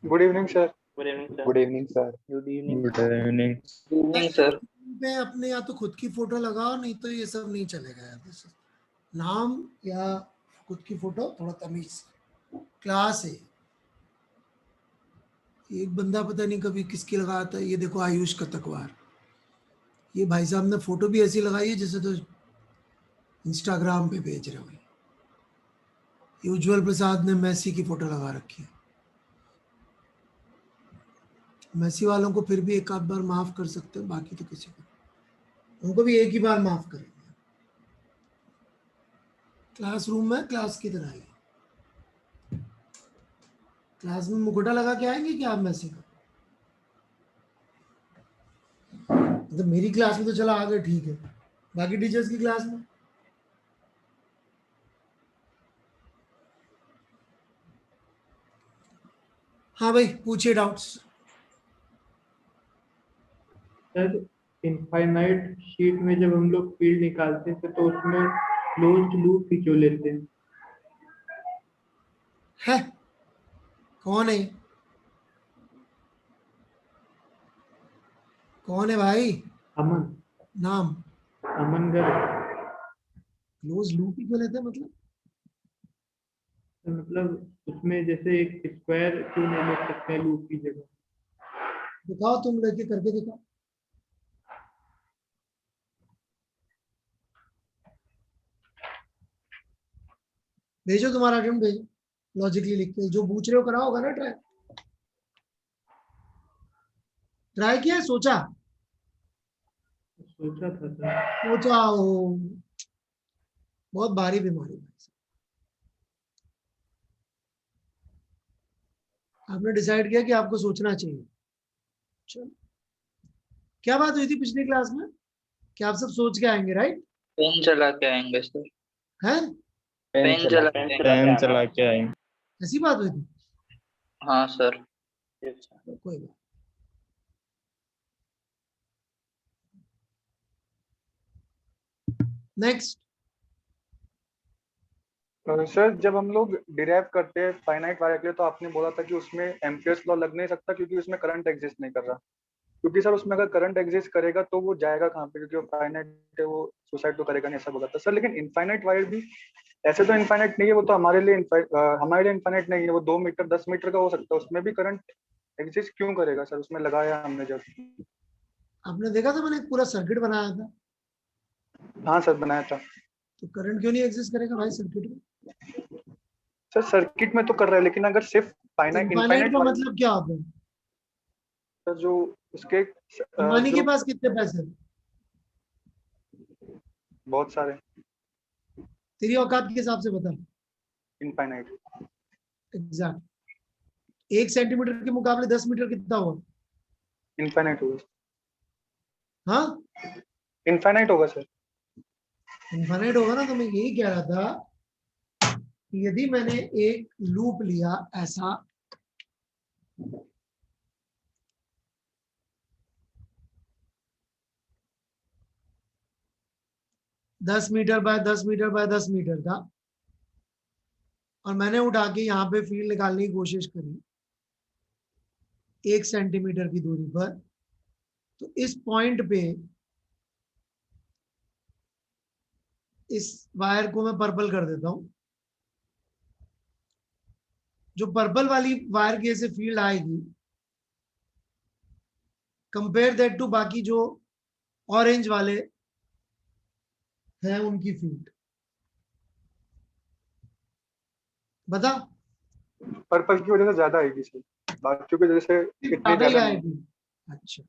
Good evening sir. Good evening sir. Good evening sir. Good evening. Good evening. Good evening sir. पे अपने या तो खुद की फोटो लगाओ, नहीं तो ये सब नहीं चलेगा यार। नाम या खुद की फोटो, थोड़ा तमीज से। क्लास है। एक बंदा पता नहीं कभी किसकी लगाया था, ये देखो आयुष कतकवार। ये भाई साहब ने फोटो भी ऐसी लगाई है जैसे तो इंस्टाग्राम पे भेज रहे हो। ये उज्जवल प्रसाद ने मैसी की फोटो लगा रखी है। मैसी वालों को फिर भी एक आध बार माफ कर सकते हैं, बाकी तो किसी को, उनको भी एक ही बार माफ करेंगे। क्लासरूम में क्लास की तरह ही। क्लास में मुकुटा लगा के आएंगे क्या आप मैसी का? मतलब मेरी क्लास में तो चला आ गए, ठीक है, बाकी टीचर्स की क्लास में हाँ भाई पूछिए डाउट्स। सर इनफाइनाइट शीट में जब हम लोग फील्ड निकालते थे तो उसमें क्लोज्ड लूप ही क्यों लेते हैं? है कौन है? कौन है भाई? अमन। नाम? अमन गर्ग। क्लोज लूप ही क्यों लेते हैं मतलब? मतलब उसमें जैसे एक स्क्वायर क्यों नहीं ले सकते हैं लूप की जगह? दिखाओ, तुम लेके करके दिखाओ। भेजो तुम्हारा अटेम्प्ट भेजो, लॉजिकली लिख के। जो पूछ रहे हो करा होगा ना ट्राई। ट्राई किया, सोचा? सोचा था सर। सोचा हो, बहुत भारी बीमारी है। आपने डिसाइड किया कि आपको सोचना चाहिए। चलो, क्या बात हुई थी पिछली क्लास में? क्या आप सब सोच के आएंगे, राइट? पेन चला के आएंगे सर। हैं? पेन चला के आएंगे। ऐसी बात हुई थी? हाँ सर। तो कोई बात। नेक्स्ट। सर जब हम लोग डिराइव करते हैं फाइनाइट वायर के लिए, तो आपने बोला था कि उसमें एम्पियर्स लॉ लग नहीं सकता क्योंकि उसमें करंट एग्जिस्ट नहीं कर रहा। क्योंकि सर उसमें अगर करंट एग्जिस्ट करेगा तो वो जाएगा कहाँ पे, क्योंकि वो फाइनाइट है, वो सुसाइड तो करेगा नहीं, ऐसा बोला था सर। लेकिन इनफाइनाइट वायर भी ऐसे तो इनफाइनाइट नहीं है, वो तो हमारे लिए इनफाइनाइट नहीं है। वो 2 मीटर 10 मीटर का हो सकता है, उसमें भी करंट एग्जिस्ट क्यों करेगा सर? उसमें लगाया हमने जब। आपने देखा था मैंने एक पूरा सर्किट बनाया था। हाँ सर बनाया था। तो करंट क्यों नहीं एग्जिस्ट करेगा भाई सर्किट में? सर सर्किट में तो कर रहा है, लेकिन अगर सिर्फ इनफाइनाइट इनफाइनाइट का मतलब क्या होता है? सर जो उसके अंबानी के जो पास कितने पैसे हैं? बहुत सारे। तेरी औकात के हिसाब से बता। इनफाइनाइट। एग्जैक्ट। 1 सेंटीमीटर के मुकाबले 10 मीटर कितना हुआ? इनफाइनाइट होगा। हाँ, इनफाइनाइट होगा सर। इनफाइनाइट होगा ना। तो मैं यही कह रहा था कि यदि मैंने एक लूप लिया ऐसा, दस metre by 10 metre by 10 metre का, और मैंने उठा के यहाँ पे फील्ड निकालने की कोशिश करी 1 सेंटीमीटर की दूरी पर, तो इस पॉइंट पे इस वायर को मैं पर्पल कर देता हूं। जो पर्पल वाली वायर की ऐसे फील्ड आएगी, कंपेयर दैट टू बाकी जो ऑरेंज वाले हैं उनकी फील्ड। बता। पर्पल की वजह से ज्यादा आएगी सर, बाकियों की वजह से इतनी ज्यादा ही ज्यादा नहीं। आएगी। अच्छा,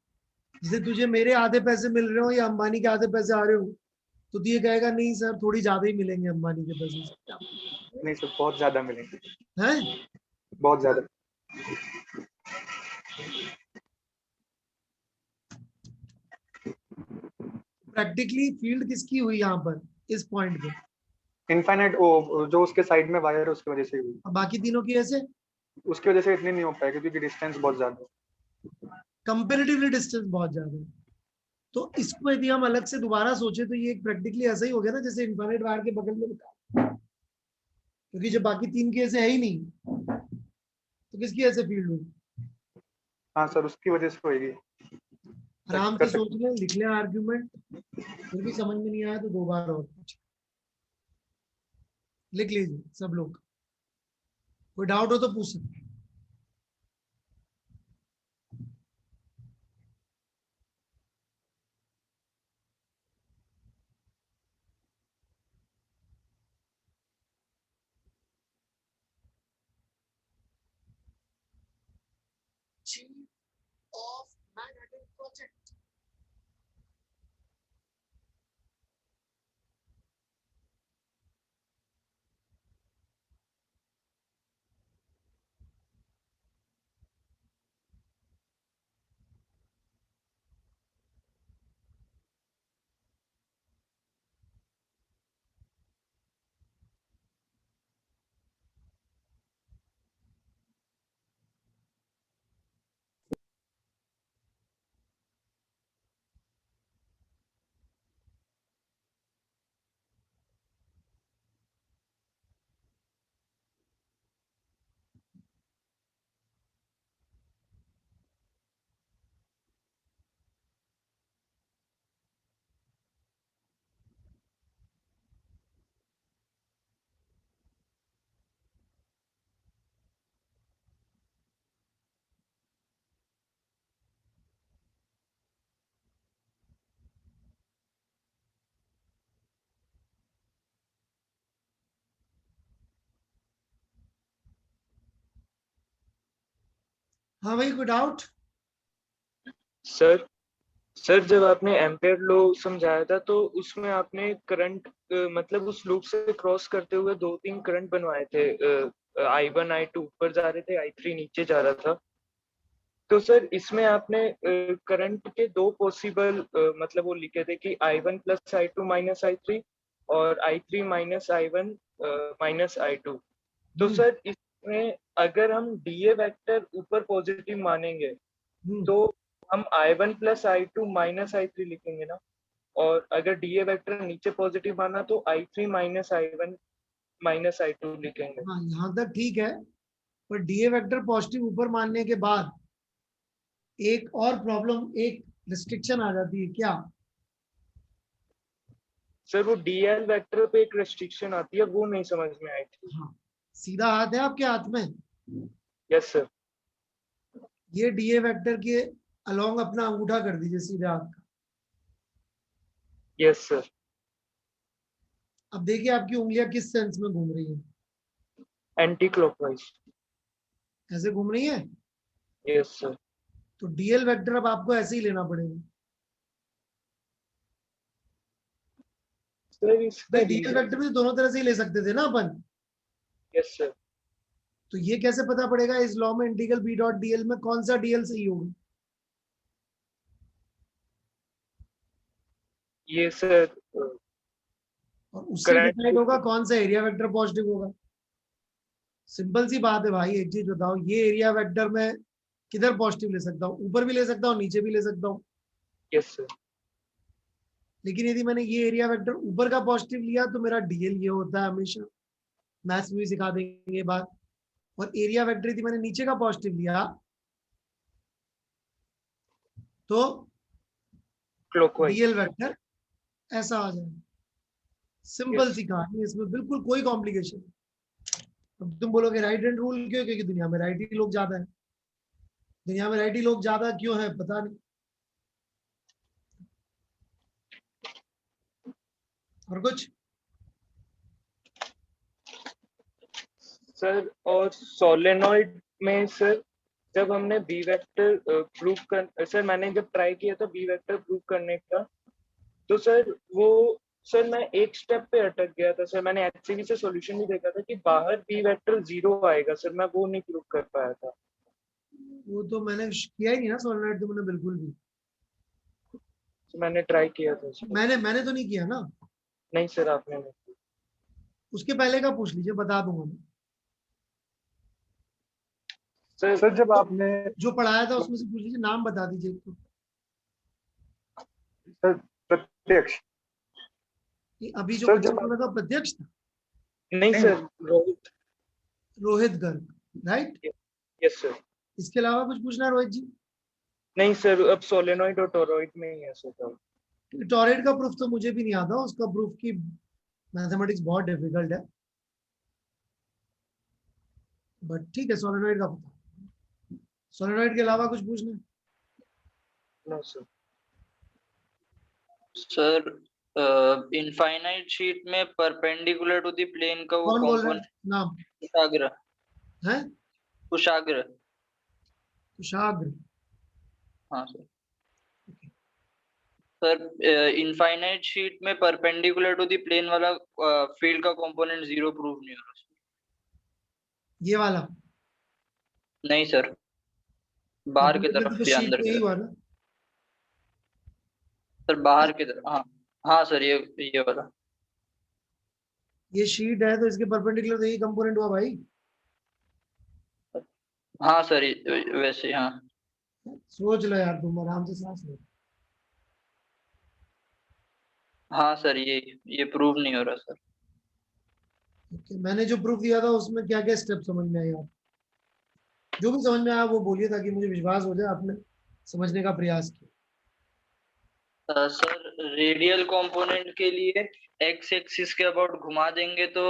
जैसे तुझे मेरे आधे पैसे मिल रहे हो या अंबानी के आधे पैसे आ रहे हो, तो तू ये कहेगा नहीं सर थोड़ी ज्यादा ही मिलेंगे अंबानी के पैसे से। नहीं सर, बहुत ज्यादा मिलेंगे। हैं? बहुत ज्यादा। प्रैक्टिकली फील्ड किसकी हुई यहाँ पर इस पॉइंट पे? इनफाइनाइट वो जो उसके साइड में वायर है उसकी वजह से हुई। और बाकी तीनों की ऐसे उसकी वजह से इतनी नहीं हो पाएगी क्योंकि डिस्टेंस बहुत ज्यादा है। कंपेरेटिवली डिस्टेंस बहुत ज्यादा है। तो इसको यदि हम अलग से दोबारा सोचे तो ये प्रैक्टिकली ऐसा ही हो गया ना जैसे इनफाइनाइट वायर के बगल में लिखा, क्योंकि जब बाकी तीन की ऐसे है ही नहीं तो किसकी ऐसे फील्ड हुई? हाँ सर, उसकी वजह से होगी। आराम कर से सोच लें, लिख लें आर्ग्यूमेंट, फिर भी समझ में नहीं आया तो 2 बार और पूछें। लिख लीजिए सब लोग, कोई डाउट हो तो पूछ सकते हैं। Chief of Manhattan Project. हाँ भाई, कोई डाउट? सर सर जब आपने एम्पेयर लॉ समझाया था तो उसमें आपने करंट मतलब उस लूप से क्रॉस करते हुए 2-3 करंट बनवाए थे। I1 I2 ऊपर जा रहे थे, I3 नीचे जा रहा था। तो सर इसमें आपने करंट के 2 पॉसिबल मतलब वो लिखे थे कि I1 + I2 - I3 और I3 - I1 - I2। तो सर इसमें अगर हम डीए वेक्टर ऊपर पॉजिटिव मानेंगे तो हम I1 + I2 - I3 लिखेंगे ना, और अगर डीए वेक्टर नीचे पॉजिटिव माना तो I3 - I1 - I2 लिखेंगे। हाँ, यहाँ तक ठीक है, पर डीए वेक्टर पॉजिटिव ऊपर मानने के बाद एक और प्रॉब्लम, एक रिस्ट्रिक्शन आ जाती है। क्या? सर वो डीएल वेक्टर पे एक रेस्ट्रिक्शन आती है, वो नहीं समझ में आई थी। हाँ, सीधा हाथ है आपके हाथ में, यस सर। ये डीए वेक्टर के अलोंग अपना अंगूठा कर दीजिए सीधे हाथ का। Yes sir. अब देखिए आपकी उंगलियां किस सेंस में घूम रही है। Anti clockwise. ऐसे घूम रही है, यस सर। तो डीएल वेक्टर अब आपको ऐसे ही लेना पड़ेगा। सर इसका डीएल वेक्टर भी दोनों तरह से ही ले सकते थे ना अपन। Yes sir. तो ये कैसे पता पड़ेगा इस लॉ में इंटीग्रल बी डॉट डीएल में कौन सा डीएल सही होगा? ये सर और उससे करंट डिसाइड होगा कौन सा एरिया वेक्टर पॉजिटिव होगा। सिंपल सी बात है भाई, एक चीज बताओ, ये एरिया वेक्टर में किधर पॉजिटिव ले सकता हूँ? ऊपर भी ले सकता हूँ, नीचे भी ले सकता हूँ। Yes sir. लेकिन यदि मैंने ये एरिया वेक्टर ऊपर का पॉजिटिव लिया तो मेरा डीएल ये होता है हमेशा। मैथ्स में भी सिखा देंगे ये बात। और एरिया वेक्टर यदि मैंने नीचे का पॉजिटिव लिया तो क्लॉकवाइज। डीएल वेक्टर ऐसा आ जाएगा। सिंपल सी कहानी, इसमें बिल्कुल कोई कॉम्प्लिकेशन नहीं। अब तुम बोलोगे राइट हैंड रूल क्यों? क्योंकि दुनिया में राइट ही लोग ज्यादा है। दुनिया में राइट ही लोग ज्यादा क्यों है पता नहीं। और कुछ? सर और सोलेनॉइड में सर जब हमने बी वेक्टर प्रूव कर, सर मैंने जब ट्राई किया था बी वेक्टर प्रूव करने का, तो सर वो सर मैं एक स्टेप पे अटक गया था। सर मैंने एचसीवी से सॉल्यूशन भी देखा था कि बाहर बी वेक्टर 0 आएगा, सर मैं वो नहीं प्रूव कर पाया था। वो तो मैंने किया ही नहीं ना सोलेनॉइड तो मैंने बिल्कुल भी। तो मैंने ट्राई किया था सर। मैंने तो नहीं किया ना। नहीं सर आपने नहीं। उसके पहले का पूछ लीजिए, बता दूंगा मैं। सर जब आपने जो पढ़ाया था उसमें से पूछ लीजिए, नाम बता दीजिए एक तो। सर प्रत्यक्ष, अभी जो सर बच्चा जब बोल रहा था प्रत्यक्ष था। नहीं sir Rohit. Rohit Garg, right? Yes sir. इसके अलावा कुछ पूछना है रोहित जी? नहीं सर, अब सोलेनॉइड और टोरॉइड में ही है सर। टॉरेड का प्रूफ तो मुझे भी नहीं आता, उसका प्रूफ की मैथमेटिक्स बहुत डिफिकल्ट है, बट ठीक है सोलेनॉइड का पता। सोलेनॉइड के अलावा कुछ पूछना है? No sir. Sir infinite sheet में परपेंडिकुलर टू द प्लेन का वो कौन बोल रहा है कंपोनेंट नाम कुशाग्र है? कुशाग्र। कुशाग्र। हाँ सर। सर इनफाइनाइट शीट में परपेंडिकुलर टू द प्लेन वाला फील्ड का कंपोनेंट 0 प्रूव नहीं हो रहा। ये वाला नहीं सर, बाहर की तो तरफ या शीट अंदर में की ही तरफ। हुआ ना? सर बाहर की तरफ, हाँ। हाँ सर, ये वाला। ये शीट है तो इसके परपेंडिकुलर तो यही कंपोनेंट हुआ भाई। हाँ सर, वैसे हाँ। सोच लो यार, तुम आराम से सांस लो। हाँ सर, ये प्रूव नहीं हो रहा सर। Okay, मैंने जो प्रूफ दिया था उसमें क्या क्या स्टेप समझ में आए आप? जो भी समझ में आया वो बोलिए ताकि मुझे विश्वास हो जाए आपने समझने का प्रयास किया। सर रेडियल कंपोनेंट के लिए एक्स एक्सिस के अबाउट घुमा देंगे तो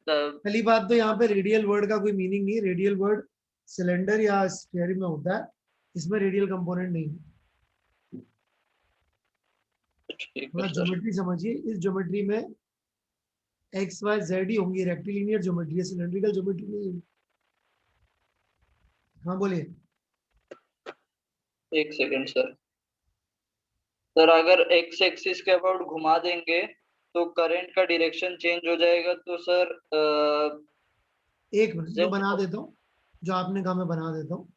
पहली बात तो यहाँ पे रेडियल वर्ड का कोई मीनिंग नहीं है। रेडियल वर्ड सिलेंडर या स्फीयर में होता है, इसमें रेडियल कंपोनेंट नहीं है। ठीक थोड़ा है सर। ज्योमेट्री समझिए, इस ज्योमेट्री में एक्स वाई जेड ही होंगी, रेक्टिलिनियर ज्योमेट्री है, सिलेंड्रिकल ज्योमेट्री नहीं है। हाँ बोलिए। एक सेकंड सर। सर अगर एक्स एक्सिस के अबाउट घुमा देंगे तो करंट का डायरेक्शन चेंज हो जाएगा, तो सर एक मिनट मैं बना देता हूँ, जो आपने कहा मैं बना देता हूँ।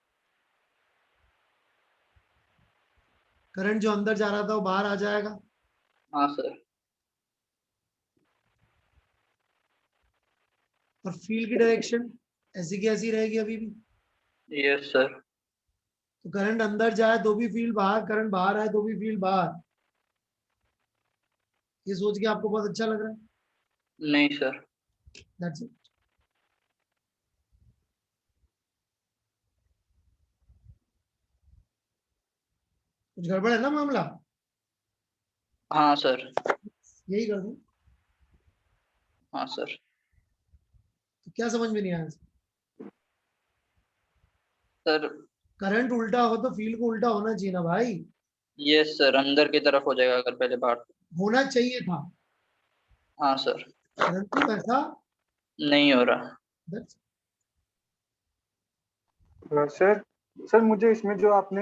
करंट जो अंदर जा रहा था वो बाहर आ जाएगा। हाँ सर। और फील्ड की डायरेक्शन ऐसी की ऐसी रहेगी अभी भी। Yes sir. तो करंट अंदर जाए तो भी फील्ड बाहर, करंट बाहर आए तो भी फील्ड बाहर। ये सोच के आपको बहुत अच्छा लग रहा है? नहीं सर। That's it. कुछ गड़बड़ है ना मामला? हाँ सर। यही कर दूं हाँ सर। तो क्या समझ में नहीं आया? सर करंट उल्टा हो तो फील्ड को उल्टा होना चाहिए ना भाई। यस सर, अंदर की तरफ हो जाएगा अगर पहले बाहर। होना चाहिए था, हाँ सर। परंतु ऐसा नहीं हो रहा। that's- सर सर मुझे इसमें जो आपने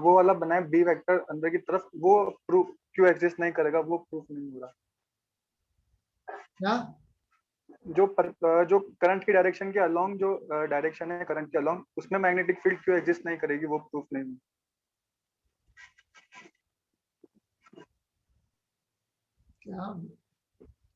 वो वाला बनाया बी वेक्टर अंदर की तरफ, वो प्रूफ क्यों एग्जिस्ट नहीं करेगा, वो प्रूफ नहीं हो रहा। क्या? जो करंट की डायरेक्शन के अलोंग जो डायरेक्शन है करंट के अलोंग, उसमें मैग्नेटिक फील्ड क्यों एग्जिस्ट नहीं करेगी, वो प्रूफ नहीं हुआ। क्या?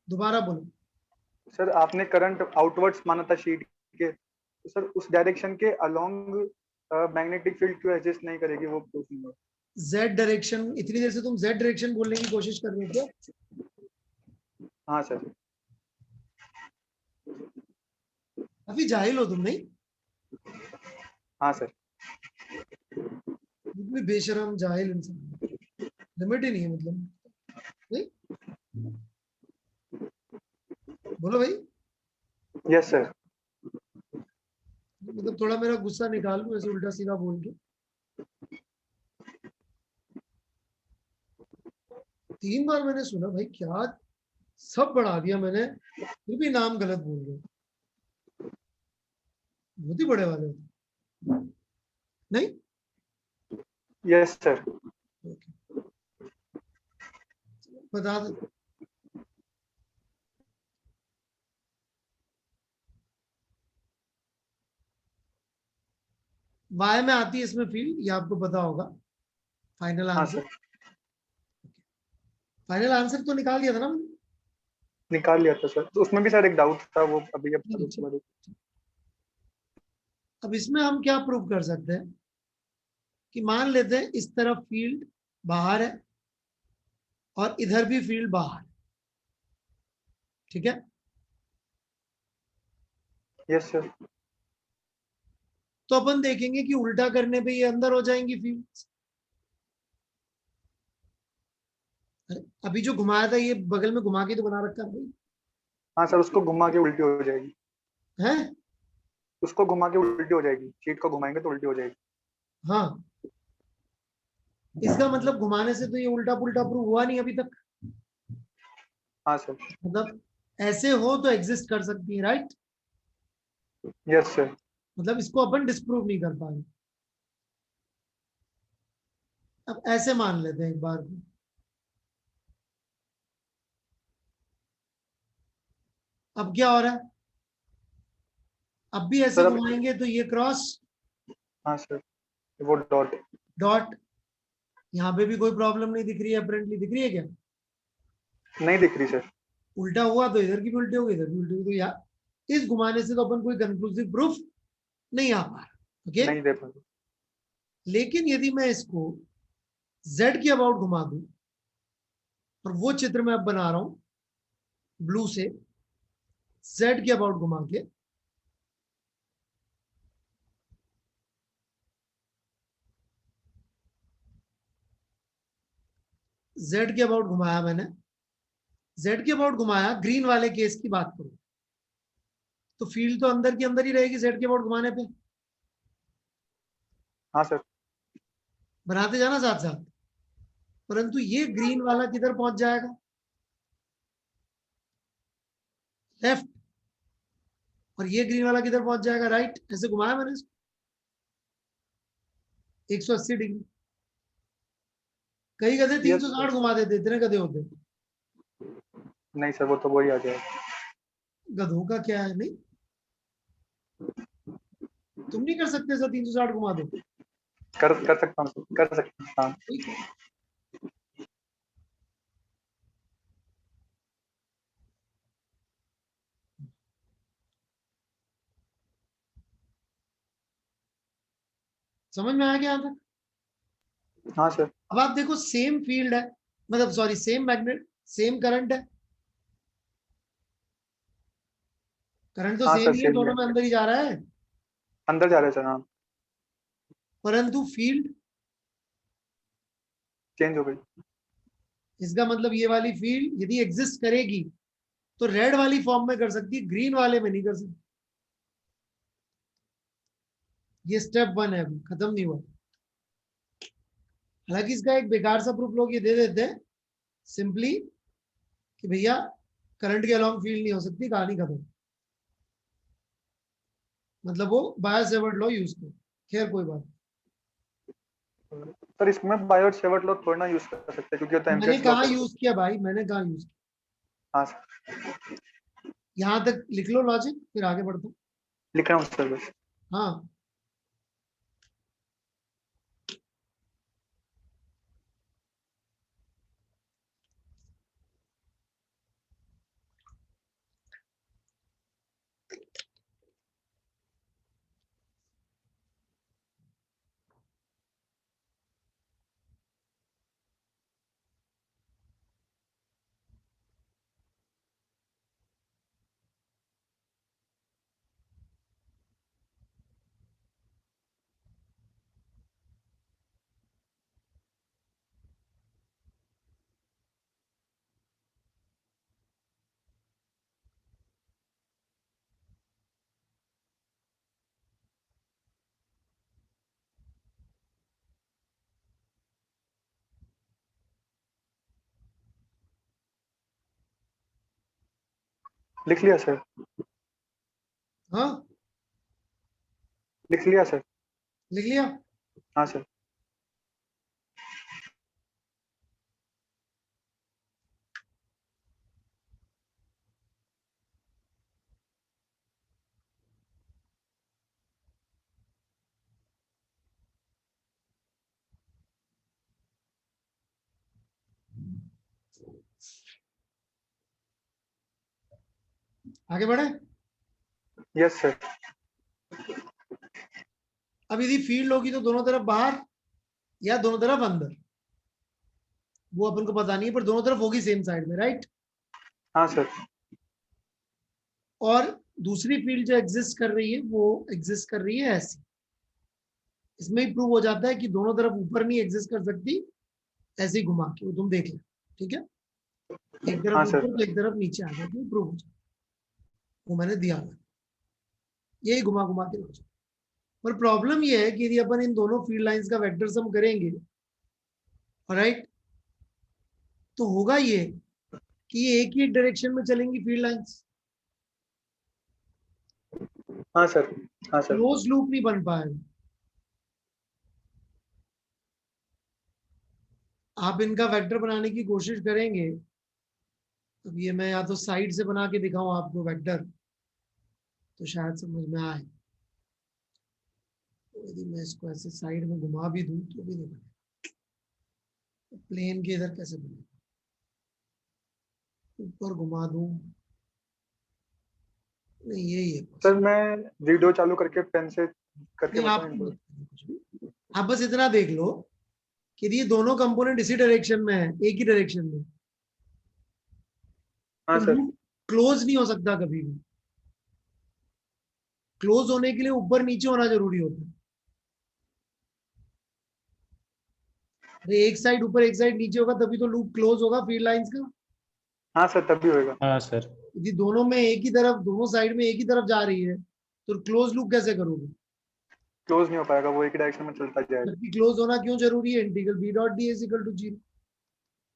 दोबारा बोलो। सर आपने करंट आउटवर्ड्स माना था शीट के, तो सर उस डायरेक्शन के अलोंग मैग्नेटिक फील्ड क्यों एग्जिस्ट नहीं करेगी, वो प्रूफ नहीं हुआ। जेड डायरेक्शन, इतनी देर से तुम जेड डायरेक्शन बोलने की कोशिश कर रहे थे। हाँ सर। काफी जाहिल हो तुम, नहीं? हाँ सर। इतनी बेशरम जाहिल इंसान, लिमिट ही नहीं है मतलब, नहीं? बोलो भाई। Yes sir. मतलब थोड़ा मेरा गुस्सा निकाल लूं ऐसे उल्टा सीधा बोल के। 3 बार मैंने सुना भाई, क्या सब बढ़ा दिया मैंने, फिर भी नाम गलत बोल रहे। बहुत ही बड़े वाले हो। नहीं? Yes sir. बता दो। वाई में आती है इसमें फील्ड, ये आपको पता होगा। फाइनल हाँ आंसर, सर, फाइनल आंसर तो निकाल दिया था ना? निकाल लिया था सर, तो उसमें भी सर एक डाउट था, वो अभी अब अब इसमें हम क्या प्रूव कर सकते हैं कि मान लेते हैं इस तरफ फील्ड बाहर है और इधर भी फील्ड बाहर, ठीक है? Yes sir. तो अपन देखेंगे कि उल्टा करने पे ये अंदर हो जाएंगी फील्ड, अरे अभी जो घुमाया था ये बगल में घुमा के तो बना रखा है भाई। हाँ सर, उसको घुमा के उल्टी हो जाएगी। है उसको घुमा के उल्टी हो जाएगी, शीट को घुमाएंगे तो उल्टी हो जाएगी। हाँ, इसका मतलब घुमाने से तो ये उल्टा पुल्टा प्रूव हुआ नहीं अभी तक। हाँ सर। मतलब ऐसे हो तो एग्जिस्ट कर सकती है, राइट? Yes sir. मतलब इसको अपन डिस्प्रूव नहीं कर पाए। अब ऐसे मान लेते हैं एक बार को। अब क्या हो रहा है? अब भी ऐसे सर अब, घुमाएंगे तो ये क्रॉस हाँ सर, वो डॉट। डॉट, यहाँ पे भी कोई प्रॉब्लम नहीं दिख रही है, अपेरेंटली दिख रही है क्या? नहीं दिख रही सर। उल्टा हुआ तो इधर की भी उल्टी होगी, इधर भी उल्टी होगी, तो यार इस घुमाने से तो अपन कोई कंक्लूसिव प्रूफ नहीं आ पा रहा। ओके, नहीं दे पा रही। लेकिन यदि मैं इसको z के अबाउट घुमा दूं, और वो चित्र मैं अब बना रहा हूं ब्लू से, z के अबाउट घुमा के, z के अबाउट घुमाया मैंने, z के अबाउट घुमाया, ग्रीन वाले केस की बात करूं तो फील्ड तो अंदर की अंदर ही रहेगी z के अबाउट घुमाने पे। हाँ सर। बनाते जाना साथ साथ, परंतु ये ग्रीन वाला किधर पहुंच जाएगा? लेफ्ट। और ये ग्रीन वाला किधर पहुंच जाएगा? राइट। ऐसे घुमाया मैंने इसको 180 डिग्री। कई गधे 360 घुमा देते, इतने गधे होते। नहीं सर, वो तो वही आ जाएगा। गधों का क्या है? नहीं, तुम नहीं कर सकते सर 360 घुमा दो? कर सकता हूँ सर, कर सकता हूँ। हाँ। ठीक है, समझ में आया क्या यहाँ तक? हाँ सर। अब आप देखो सेम फील्ड है, मतलब sorry same magnet, same current है, करंट तो हाँ सेम सर, ही है, सेम दोनों में है। अंदर ही जा रहा है, अंदर जा रहे हैं सर। हाँ, परंतु फील्ड, चेंज हो गई। इसका मतलब ये वाली फील्ड यदि एग्जिस्ट करेगी तो रेड वाली फॉर्म में कर सकती है, ग्रीन वाले में नहीं कर सकती। ये स्टेप 1 है, अभी खत्म नहीं हुआ। हालांकि इसका एक बेकार सा प्रूफ लोग ये दे देते हैं सिंपली कि भैया करंट के अलॉन्ग फील्ड नहीं हो सकती, कहानी खत्म। मतलब वो बायो-सेवर्ट लॉ यूज करो। खैर कोई बात, सर इसमें बायोट सेवर्ट लॉ थोड़ा ना यूज कर सकते क्योंकि वो तो मैंने एम्पियर्स लॉ कहा पे। यूज किया भाई, मैंने कहा यूज किया। हाँ सर, यहां तक लिख लो लॉजिक, फिर आगे बढ़ता हूँ। लिख रहा हूँ सर बस। हाँ, लिख लिया सर। हाँ लिख लिया सर। लिख लिया। हाँ सर। आगे बढ़े। Yes sir. अब यदि फील्ड होगी तो दोनों तरफ बाहर या दोनों तरफ अंदर, वो अपन को पता नहीं है, पर दोनों तरफ होगी सेम साइड में, राइट? हाँ सर। और दूसरी फील्ड जो एग्जिस्ट कर रही है वो एग्जिस्ट कर रही है ऐसी। इसमें ही प्रूव हो जाता है कि दोनों तरफ ऊपर नहीं एग्जिस्ट कर सकती, ऐसे ही घुमा के, वो तुम देख लो। ठीक है, एक तरफ हाँ सर। ऊपर तो एक तरफ नीचे आ जाए, प्रूव हो जाए, वो मैंने दिया हुआ है। यही घुमा घुमा के हो जाए। पर प्रॉब्लम ये है कि यदि अपन इन दोनों फील्ड लाइंस का वेक्टर सम करेंगे, राइट, तो होगा ये कि ये एक ही डायरेक्शन में चलेंगी फील्ड लाइंस, हाँ सर। हाँ सर। क्लोज लूप नहीं बन पाएगा। आप इनका वेक्टर बनाने की कोशिश करेंगे, अब ये मैं या तो साइड से बना के दिखाऊं आपको वेक्टर, तो शायद समझ में आए। तो यदि मैं इसको ऐसे साइड में घुमा भी दूं तो भी नहीं बने, तो प्लेन के इधर कैसे बने, ऊपर घुमा दूं, नहीं यही है। सर मैं वीडियो चालू करके पेन से करके नहीं, आप बताऊं इनको? कुछ भी, आप बस इतना देख लो कि ये दोनों कंपोनेंट इसी डायरेक्शन में है, एक ही डायरेक्शन में, हाँ तो सर। लूप क्लोज नहीं हो सकता कभी भी। क्लोज होने के लिए ऊपर नीचे होना जरूरी होता है। अरे एक साइड ऊपर एक साइड नीचे होगा तभी तो लूप क्लोज होगा फील्ड लाइंस का। हाँ सर, तभी होएगा। हाँ सर। यदि दोनों में एक ही तरफ, दोनों साइड में एक ही तरफ जा रही है, तो क्लोज लूप कैसे करोगे? क्लोज नहीं हो पाएगा, वो एक ही डायरेक्शन में चलता जाएगा। जबकि क्लोज होना क्यों जरूरी है? Integral B dot D is equal to 0।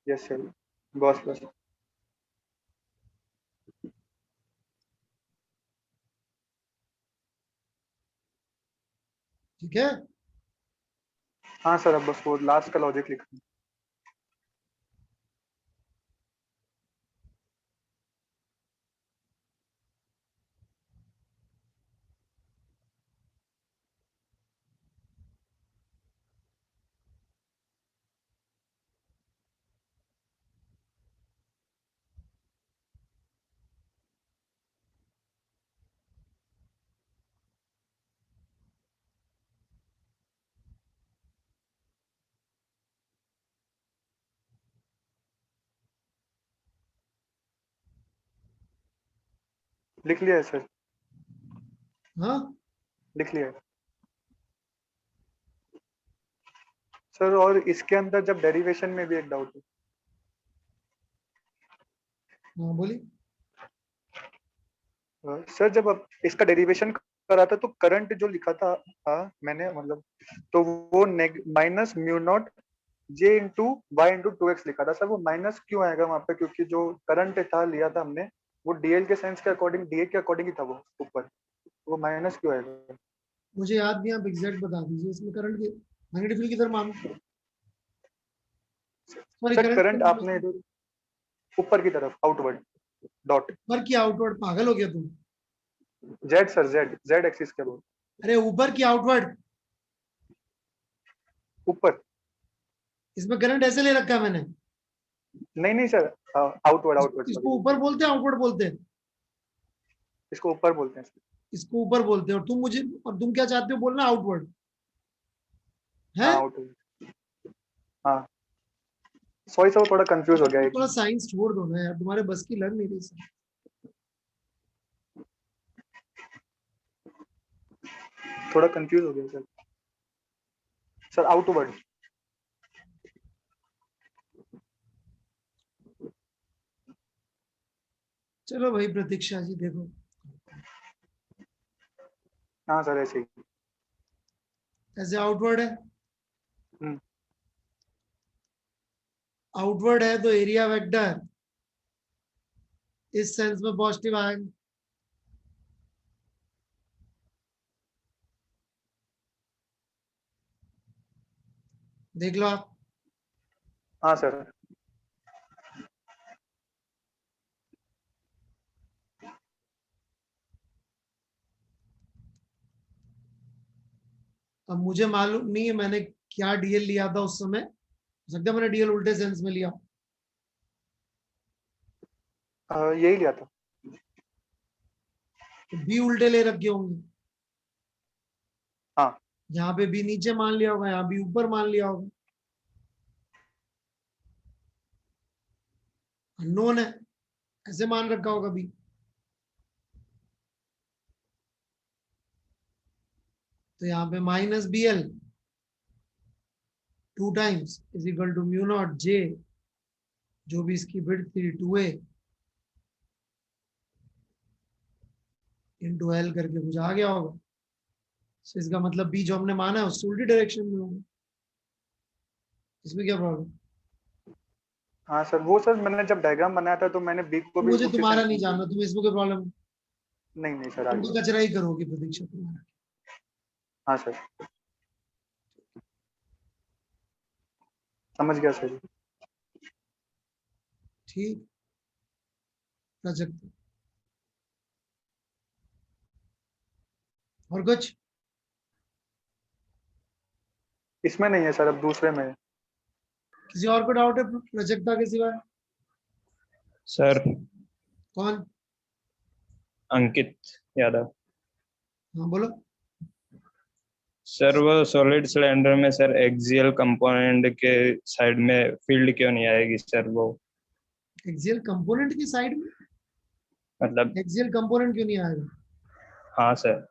Yes sir, Gauss plus. ठीक है, हाँ सर, अब बस वो लास्ट का लॉजिक लिखना। लिख लिया है सर, हाँ लिख लिया है सर। और इसके अंदर जब डेरिवेशन में भी एक डाउट है। हाँ बोलिए। सर जब अब इसका डेरिवेशन करा था तो करंट जो लिखा था, मैंने मतलब, तो वो minus mu naught J into Y into 2x लिखा था। सर वो माइनस क्यों आएगा वहां पे? क्योंकि जो करंट था लिया था हमने, वो डीएल के सेंस के अकॉर्डिंग, डीए के अकॉर्डिंग ही था वो ऊपर, वो माइनस क्यों आएगा? मुझे याद नहीं, आप एग्जैक्ट बता दीजिए इसमें करंट की मैग्नेटिक फील्ड की तरफ मानो। सॉरी, सर करंट करंट आपने इधर ऊपर की तरफ आउटवर्ड डॉट, ऊपर की आउटवर्ड, पागल हो गया तुम? Z sir, Z Z axis के बोल, अरे ऊपर की आउटवर्ड, ऊपर। इसमें करंट ऐसे ले रखा है मैंने। नहीं नहीं सर, आउटवर्ड आउटवर्ड, इसको सॉरी, ऊपर बोलते हैं आउटवर्ड बोलते हैं? इसको ऊपर बोलते हैं सर। इसको ऊपर बोलते हैं, और तुम मुझे, और तुम क्या चाहते हो बोलना? आउटवर्ड है? हाँ आउटवर्ड, हाँ। सॉरी सर, थोड़ा कंफ्यूज हो गया एक। थोड़ा साइंस छोड़ दो ना यार, तुम्हारे बस की लग नहीं रही सर। थोड़ा कंफ्यूज हो गया सर। Sir outward. चलो भाई प्रतीक्षा जी देखो, हाँ सर, ऐसे ही। ऐसे आउटवर्ड है, हम्म, आउटवर्ड है तो एरिया वेक्टर इस सेंस में पॉजिटिव आएगा। देख लो आप। हाँ सर। अब मुझे मालूम नहीं है मैंने क्या डीएल लिया था उस समय, हो सकता है मैंने डीएल उल्टे सेंस में लिया। यही लिया था। तो बी उल्टे ले रखे होंगे, हाँ यहाँ पे बी नीचे मान लिया होगा, यहाँ बी ऊपर मान लिया होगा। अननोन है, ऐसे मान रखा होगा बी। तो यहाँ पे minus B L 2 times is equal to mu naught J जो भी इसकी विड्थ थी 2a इंटू एल करके कुछ आ गया होगा। तो इसका मतलब बी जो हमने माना है उससे उल्टी डायरेक्शन में होगा। इसमें क्या प्रॉब्लम? हाँ सर, वो सर मैंने जब डायग्राम बनाया था तो मैंने बी को भी मुझे उसी तुम्हारा सेंस नहीं में जानना, तुम इसमें क्या प्रॉब्लम? नहीं नहीं सर, तुम आगे। तो कचरा ही करोगे प्रतीक्षा तुम्हारा। हाँ सर, समझ गया सर। ठीक, प्राजक्त और कुछ? इसमें नहीं है सर, अब दूसरे में है। किसी और को डाउट है प्राजक्ता के सिवा? सर कौन? अंकित यादव। हाँ बोलो। सर वो सॉलिड सिलेंडर में सर एक्सियल कंपोनेंट के साइड में फील्ड क्यों नहीं आएगी सर? वो एक्सियल कंपोनेंट की साइड में मतलब एक्सियल कंपोनेंट क्यों नहीं आएगा? हाँ सर,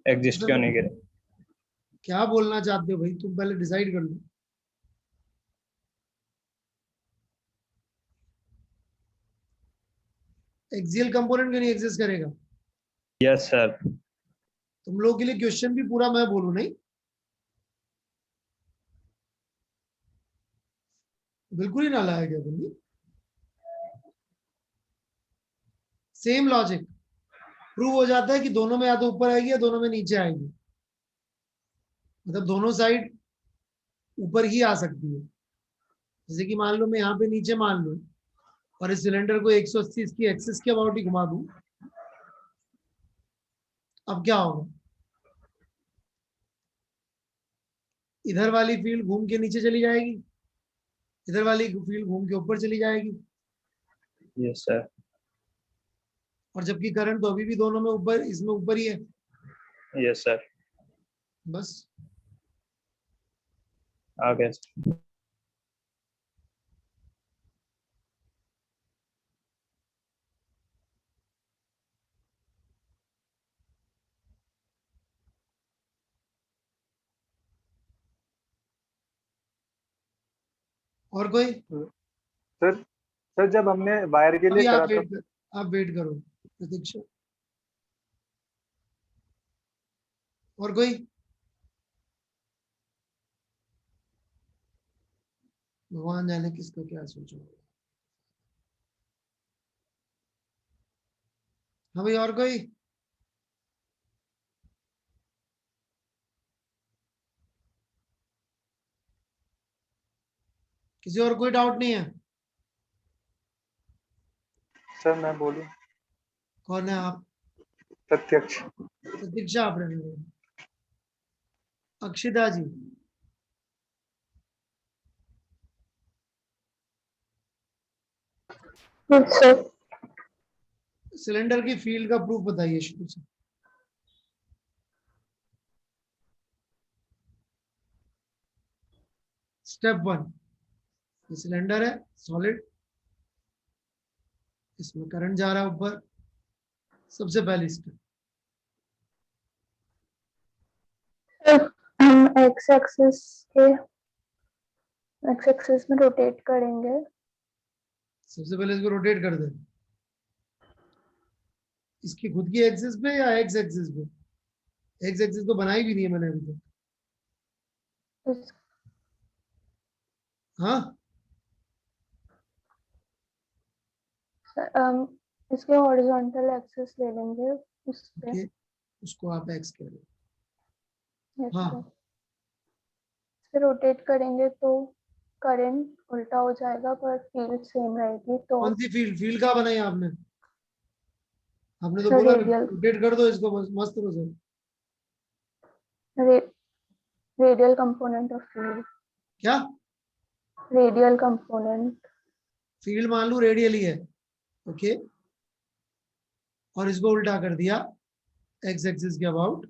एग्जिस्ट क्यों नहीं करे? क्या बोलना चाहते हो भाई, तुम पहले डिसाइड कर लो। एक्सियल कंपोनेंट क्यों नहीं एग्जिस्ट करेगा? Yes sir. तुम लोगों के लिए क्वेश्चन भी पूरा मैं बोलूं नहीं? बिल्कुल ही ना लाया गया बंदी। सेम लॉजिक प्रूव हो जाता है कि दोनों में या तो ऊपर आएगी या दोनों में नीचे आएगी। मतलब दोनों साइड ऊपर ही आ सकती है। जैसे कि मान लो मैं यहाँ पे नीचे मान लूं और इस सिलेंडर को 180 इसकी एक्सिस के अबाउट ही घुमा दूं, अब क्या होगा? इधर वाली फील्ड घूम के नीचे चली जाएगी, इधर वाली फील्ड घूम के ऊपर चली जाएगी। Yes sir. और जबकि करंट तो अभी भी दोनों में ऊपर, इसमें ऊपर ही है। यस सर, बस आ गया सर। और कोई? सर सर जब हमने वायर के लिए अभी करा था। आप वेट करो प्रतीक्षा। और कोई? भगवान जाने किसको क्या सोचा होगा। हाँ भाई, और कोई? किसी और कोई डाउट नहीं है? सर मैं बोलूं? कौन है आप? प्रत्यक्ष। प्रतीक्षा आप रहने दो। अक्षिता जी, सर सिलेंडर की फील्ड का प्रूफ बताइए शुरू से। स्टेप 1, ये सिलेंडर है सॉलिड, इसमें करंट जा रहा है ऊपर। सबसे पहली स्टेप, हम एक्स एक्सिस में रोटेट करेंगे। सबसे पहले इसको रोटेट कर दे। इसकी खुद की एक्सिस पे या एक्स एक्सिस पे? एक्स एक्सिस तो बनाई भी नहीं है मैंने अभी तक। इस, हाँ, हम इसके हॉरिजॉन्टल एक्सिस ले लेंगे उस पे। ओके, उसको आप एक्स कह रहे हो। यस हाँ। सर। फिर रोटेट करेंगे तो करंट उल्टा हो जाएगा पर फील्ड सेम रहेगी। तो कौन सी फील्ड? फील्ड कहाँ बनाई आपने? आपने तो सर बोला रेडियल रोटेट कर दो इसको, मस्त हो जाए। Radial component of field. क्या? Radial component. फील्ड मान लो रेडियल ही है, ओके, और इसको उल्टा कर दिया एक्स एक्सिस के अबाउट,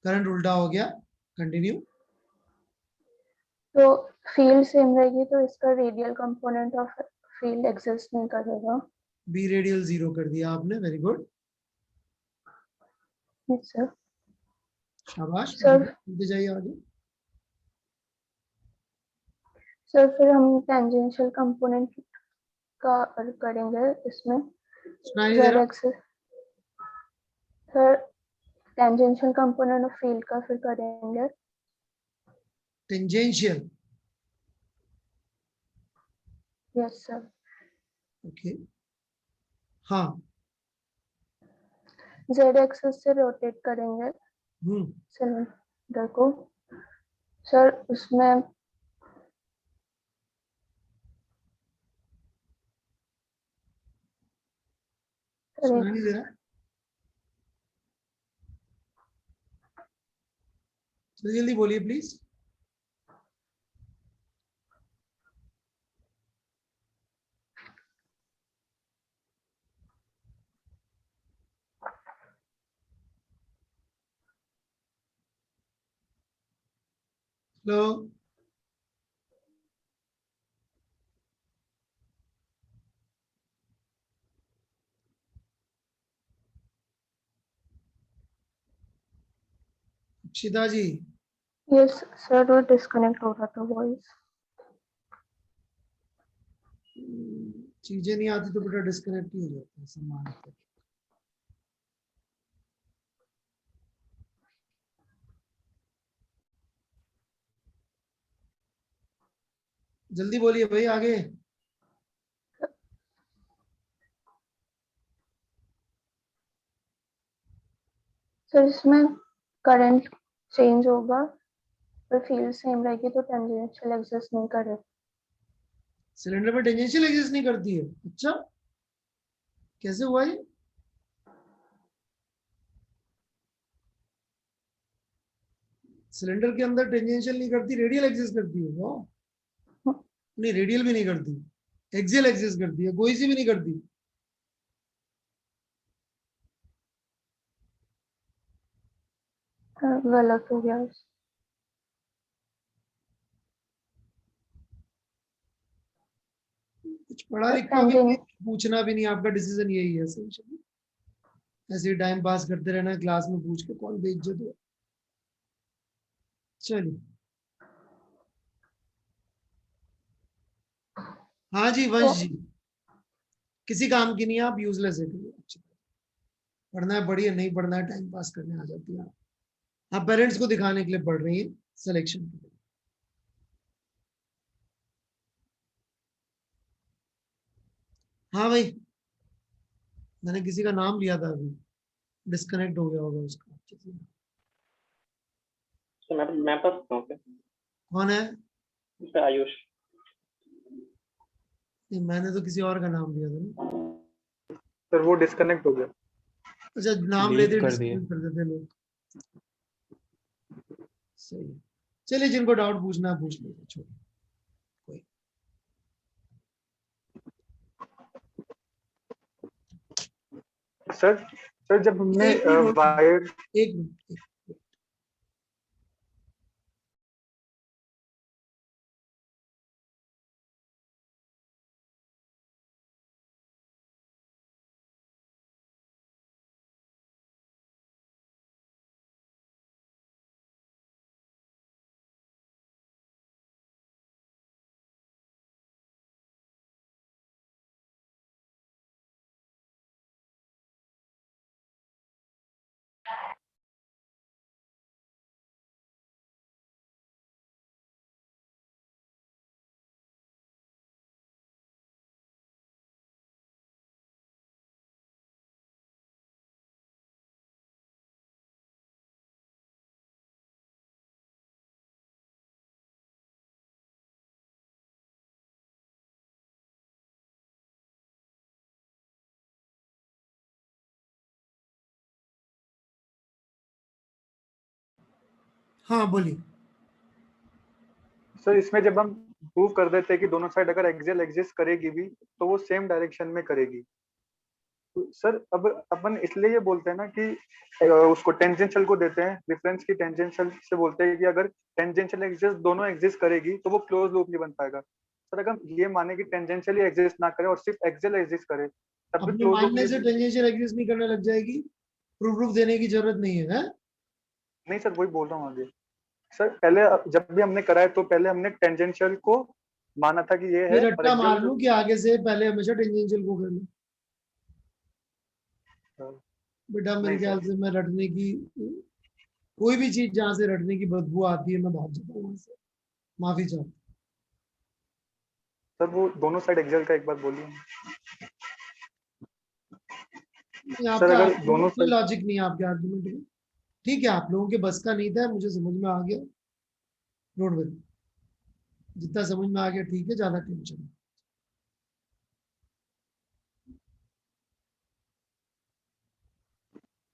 करंट उल्टा हो गया। कंटिन्यू। तो फील्ड सेम रहेगी तो इसका radial component of field exist नहीं करेगा। बी रेडियल 0 कर दिया आपने, वेरी गुड, यस सर। शाबाश। सर जाइए आगे। सर फिर हम टेंजेंशियल कंपोनेंट का करेंगे इसमें सुनाई दे जेड रहा? Axis sir tangential component of field का फिर करेंगे टेंजेंशियल, यस सर ओके, हाँ, जेड एक्सिस से रोटेट करेंगे सिलेंडर को सर उसमें सुनाई दे रहा? जल्दी जल्दी बोलिए please. Hello, Akshita ji, yes sir वो डिस्कनेक्ट हो रहा था वॉइस चीजें नहीं आती तो बेटा डिस्कनेक्ट ही हो जाता है सामान पे। जल्दी बोलिए भाई आगे। सर इसमें करंट चेंज होगा पर फील्ड सेम रहेगी तो टेंजेंशियल एग्जिस्ट नहीं करे सिलेंडर में टेंजेंशियल एग्जिस्ट नहीं करती है? अच्छा, कैसे हुआ ये? सिलेंडर के अंदर टेंजेंशियल नहीं करती, रेडियल एग्जिस्ट करती है? वाह, नहीं रेडियल भी नहीं करती, एक्सियल एग्जिस्ट करती है, कोई सी भी नहीं करती। गलत हो गया कुछ पढ़ा लिखा भी नहीं, पूछना भी नहीं, आपका डिसीजन यही है essentially। ऐसे ही टाइम पास करते रहना, क्लास में पूछ के कौन बेइज्जत हो। चलिए, हाँ जी वंश जी, किसी काम की नहीं है, आप यूजलेस है। पढ़ना है पढ़िए, नहीं पढ़ना है टाइम पास करने आ जाती है। आप पेरेंट्स को दिखाने के लिए पढ़ रही है सिलेक्शन के लिए। हाँ भाई, मैंने किसी का नाम लिया था अभी, डिस्कनेक्ट हो गया होगा उसका। तो मैं पास हूँ क्या? कौन है? आयुष। नहीं, मैंने तो किसी और का नाम लिया था ना। सर वो डिस्कनेक्ट हो गया। अच्छा, नाम लेते डिस्कनेक्ट कर देते लोग। सही है, चलिए जिनको डाउट पूछना है पूछ लीजिए, छोड़िए कोई। सर जब हमने एक मिनट, वायर एक मिनट, हाँ बोलिए। सर इसमें जब हम प्रूव कर देते हैं कि दोनों साइड अगर एक्सियल एग्जिस्ट करेगी भी तो वो सेम डायरेक्शन में करेगी, तो सर अब अपन इसलिए ये बोलते हैं ना कि उसको टेंजेंशियल को देते हैं रेफरेंस की, टेंजेंशियल से बोलते हैं कि अगर टेंजेंशियल एग्जिस्ट दोनों एग्जिस्ट करेगी तो वो क्लोज लूप नहीं बन पाएगा। सर अगर हम ये माने कि टेंजेंशियली एग्जिस्ट ना करे और सिर्फ एक्सियल एग्जिस्ट करे तब भी अपने क्लोज लूप मानने से नहीं। टेंजेंशियल एग्जिस्ट नहीं करने लग जाएगी, प्रूफ देने की जरूरत नहीं है, है? नहीं सर वही बोल रहा हूँ आगे। सर पहले जब भी हमने कराया तो पहले हमने टेंजेंशियल को माना था कि ये ये है, रट्टा मार लूं कि आगे से पहले हमेशा टेंजेंशियल को कर लूं। बेटा मेरे नहीं ख्याल सर। से मैं रटने की, कोई भी चीज जहां से रटने की बदबू आती है मैं भाग जाता हूँ वहां से। माफी चाहता हूँ। सर वो दोनों साइड एक्सेल का एक बार बोलिए। सर आपका अगर आर्गुमेंट, दोनों कोई साइड, लॉजिक नहीं है आपके आर्गुमेंट में। ठीक है, आप लोगों के बस का नहीं था, मुझे समझ में आ गया। डोंट वरी, जितना समझ में आ गया ठीक है, ज्यादा टेंशन नहीं।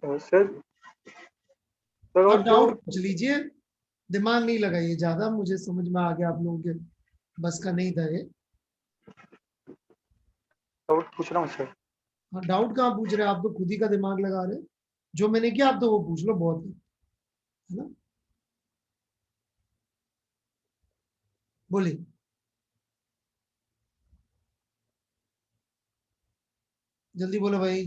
सर सर आप और जो डाउट पूछ लीजिए, दिमाग नहीं लगाइए ज्यादा, मुझे समझ में आ गया आप लोगों के बस का नहीं था ये। डाउट पूछ रहा हूँ सर। हाँ, डाउट कहाँ पूछ रहे हैं, आप तो खुद ही का दिमाग लगा रहे हैं। जो मैंने किया आप तो वो पूछ लो, बहुत है ना। बोलिए, जल्दी बोलो भाई।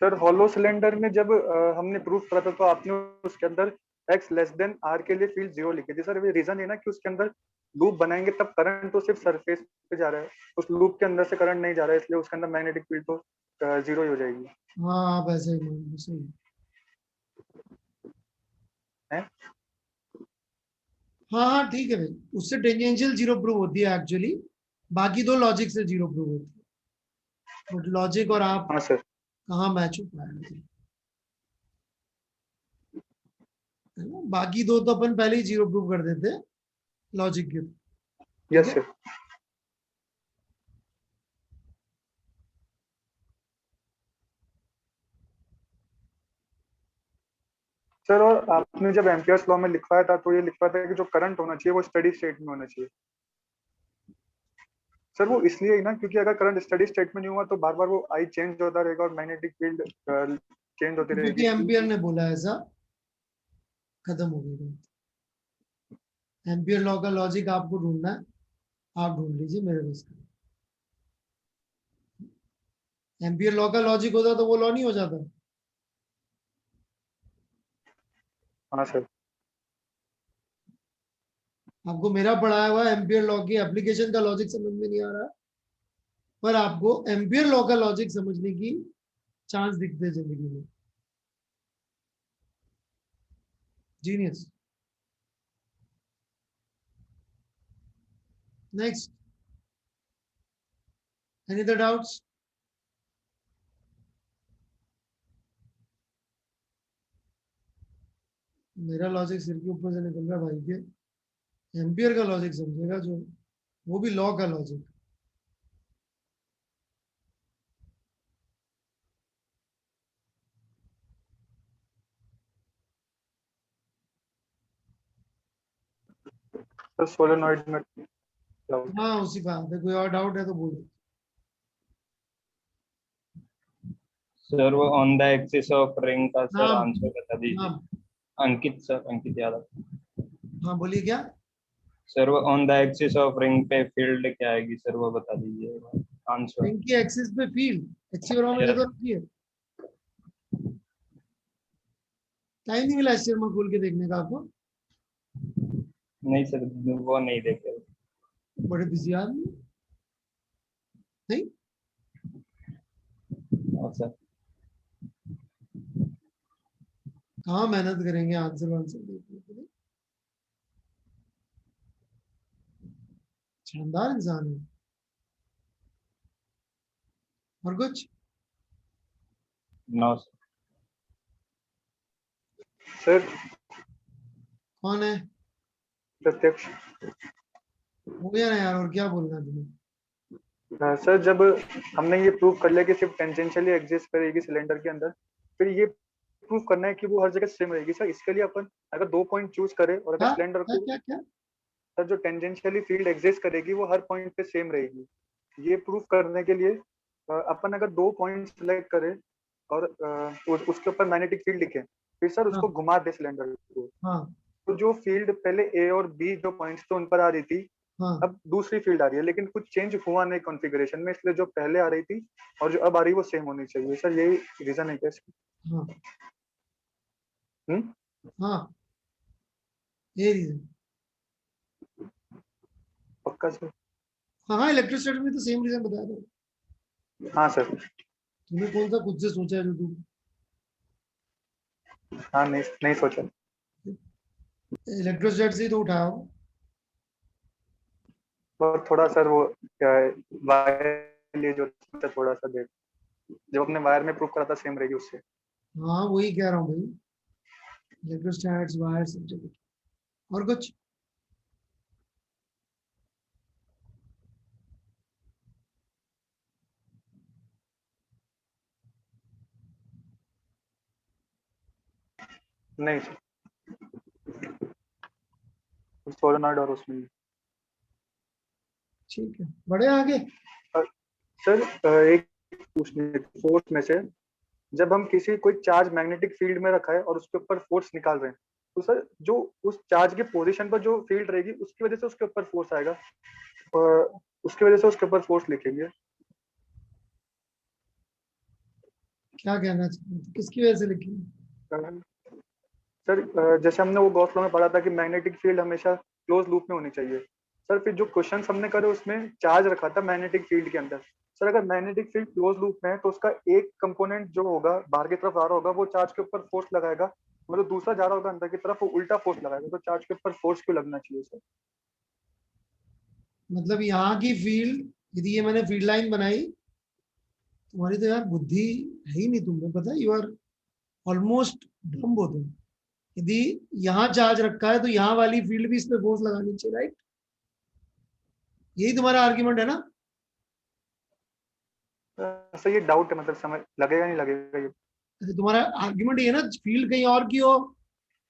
सर हॉलो सिलेंडर में जब हमने प्रूफ करा था तो आपने उसके अंदर x लेस देन r के लिए फील्ड 0 लिखी थी। सर ये रीजन है ना कि उसके अंदर लूप बनाएंगे तब करंट तो सिर्फ सरफेस पे जा रहा है, उस लूप के अंदर से करंट नहीं जा रहा है, इसलिए उसके अंदर मैग्नेटिक फील्ड तो 0 ही हो जाएगी। हाँ आप ऐसे ही मान लो, सही है। हाँ हाँ ठीक है भाई, उससे टेंजेंशियल जीरो प्रूव होती है एक्चुअली, बाकी दो लॉजिक से जीरो प्रूव होती है। बट लॉजिक और आप हाँ सर। कहाँ मैच हो पाएगा, है ना। बाकी दो तो अपन पहले ही जीरो प्रूव कर देते हैं लॉजिक के, ठीक यस है। सर। सर और आपने जब एम्पियर्स लॉ में लिखवाया था तो ये लिखवाया था कि जो करंट होना चाहिए वो स्टडी स्टेट में होना चाहिए। सर वो इसलिए ही ना क्योंकि अगर करंट स्टडी स्टेट में नहीं हुआ तो बार बार वो आई चेंज होता रहेगा और मैग्नेटिक फील्ड चेंज होती रहेगी क्योंकि इसकी। एम्पियर ने बोला ऐसा, खत्म हो गई बात। एम्पियर लॉ का लॉजिक आपको ढूंढना है, आप ढूंढ लीजिए, मेरे बस का। एम्पियर लॉ का लॉजिक होता तो वो लॉ नहीं हो जाता। हाँ सर। आपको मेरा पढ़ाया हुआ एम्पियर लॉ की एप्लीकेशन का लॉजिक समझ में नहीं आ रहा, पर आपको एम्पियर लॉ का लॉजिक समझने की चांस दिखते हैं जिंदगी में। Genius. Next, any other doubts? मेरा लॉजिक सिर के ऊपर से निकल रहा है भाई के। एम्पियर का लॉजिक समझेगा जो, वो भी लॉ का लॉजिक। सर सोलेनॉइड में डाउट। हाँ उसी बात है, कोई और डाउट है तो बोलो। सर वो on the axis of ring का सर नाम, आंसर बता दीजिए। नाम। अंकित सर, अंकित यादव। हाँ बोलिए क्या। सर वो on the axis of ring पे फील्ड क्या आएगी सर, वो बता दीजिए आंसर। रिंग की एक्सिस पे फील्ड एक्सियोरा में तो रखी है। टाइम नहीं मिला एक्सियोरा खोल के देखने का आपको? नहीं सर, वो नहीं देखे। बड़े बिजी आदमी नहीं। हाँ सर। कहाँ मेहनत करेंगे आंसर वांसर देखने के लिए। शानदार इंसान है। और कुछ? नो सर कौन है? प्रत्यक्ष। हो गया ना यार, और क्या बोलना है तुम्हें? सर जब हमने ये प्रूव कर लिया कि सिर्फ टेंजेंशियली एग्जिस्ट करेगी सिलेंडर के अंदर, फिर ये प्रूव करना है कि वो हर जगह सेम रहेगी। सर इसके लिए अपन अगर 2 पॉइंट चूज करें और अगर क्या सिलेंडर क्या को, क्या क्या? सर जो टेंजेंशियली फील्ड एग्जिस्ट करेगी वो हर पॉइंट पे सेम रहेगी, ये प्रूव करने के लिए अपन अगर 2 पॉइंट सिलेक्ट करें और उसके ऊपर मैग्नेटिक फील्ड लिखें, फिर सर हाँ उसको घुमा दे सिलेंडर को, हाँ तो जो फील्ड पहले ए और बी जो पॉइंट्स थे उन पर आ रही थी, हाँ अब दूसरी फील्ड आ रही है, लेकिन कुछ चेंज हुआ नहीं कॉन्फ़िगरेशन में, इसलिए जो पहले आ रही थी और जो अब आ रही है वो सेम होनी चाहिए। सर यही रीजन है क्या इसका? हाँ हम्म। हाँ, ये रीजन। पक्का सर? हाँ इलेक्ट्रोस्टैटिक में तो सेम रीजन बताया था। हाँ सर। तूने कौन सा खुद से सोचा है जो तू हाँ नहीं नहीं सोचा। इलेक्ट्रोस्टैट से ही तो उठाया हो। और थोड़ा सर वो क्या है, वायर ये जो थोड़ा सा देख, जब अपने वायर में प्रूव करा था सेम रहेगी उससे। हाँ वही कह रहा हूँ भाई, इलेक्ट्रोस्टैट्स वायर सब जगह। और कुछ? नहीं सर, सोलेनॉइड और उसमें। ठीक है, बढ़े आगे। सर एक पूछने फोर्स में से, जब हम किसी कोई चार्ज मैग्नेटिक फील्ड में रखा है और उसके ऊपर फोर्स निकाल रहे हैं, तो सर जो उस चार्ज की पोजीशन पर जो फील्ड रहेगी उसकी वजह से उसके ऊपर फोर्स आएगा, और उसकी वजह से उसके ऊपर फोर्स लिखेंगे। क्या कहना चाहिए, किसकी वजह से लिखी? सर जैसे हमने वो गॉस लॉ में पढ़ा था कि मैग्नेटिक फील्ड हमेशा क्लोज लूप में होनी चाहिए। सर फिर जो क्वेश्चन हमने करे उसमें चार्ज रखा था मैग्नेटिक फील्ड के अंदर। सर अगर मैग्नेटिक फील्ड क्लोज लूप में है तो उसका एक कंपोनेंट जो होगा बाहर की तरफ आ रहा होगा वो चार्ज के ऊपर फोर्स लगाएगा, मतलब दूसरा जा रहा होगा अंदर की तरफ वो उल्टा फोर्स लगाएगा, तो चार्ज के ऊपर फोर्स क्यों लगना चाहिए सर? मतलब यहाँ की फील्ड, यदि ये मैंने फील्ड लाइन बनाई, तुम्हारी तो यार बुद्धि है ही नहीं, तुम्हें पता है यू आर ऑलमोस्ट डम्ब हो तुम। यदि यहाँ चार्ज रखा है तो यहाँ वाली फील्ड भी इस पे फोर्स लगानी चाहिए, राइट? यही तुम्हारा आर्ग्यूमेंट है ना? सर ये डाउट है, मतलब समझ लगेगा नहीं लगेगा ये। अच्छा, तुम्हारा आर्ग्यूमेंट ये है ना फील्ड कहीं और की हो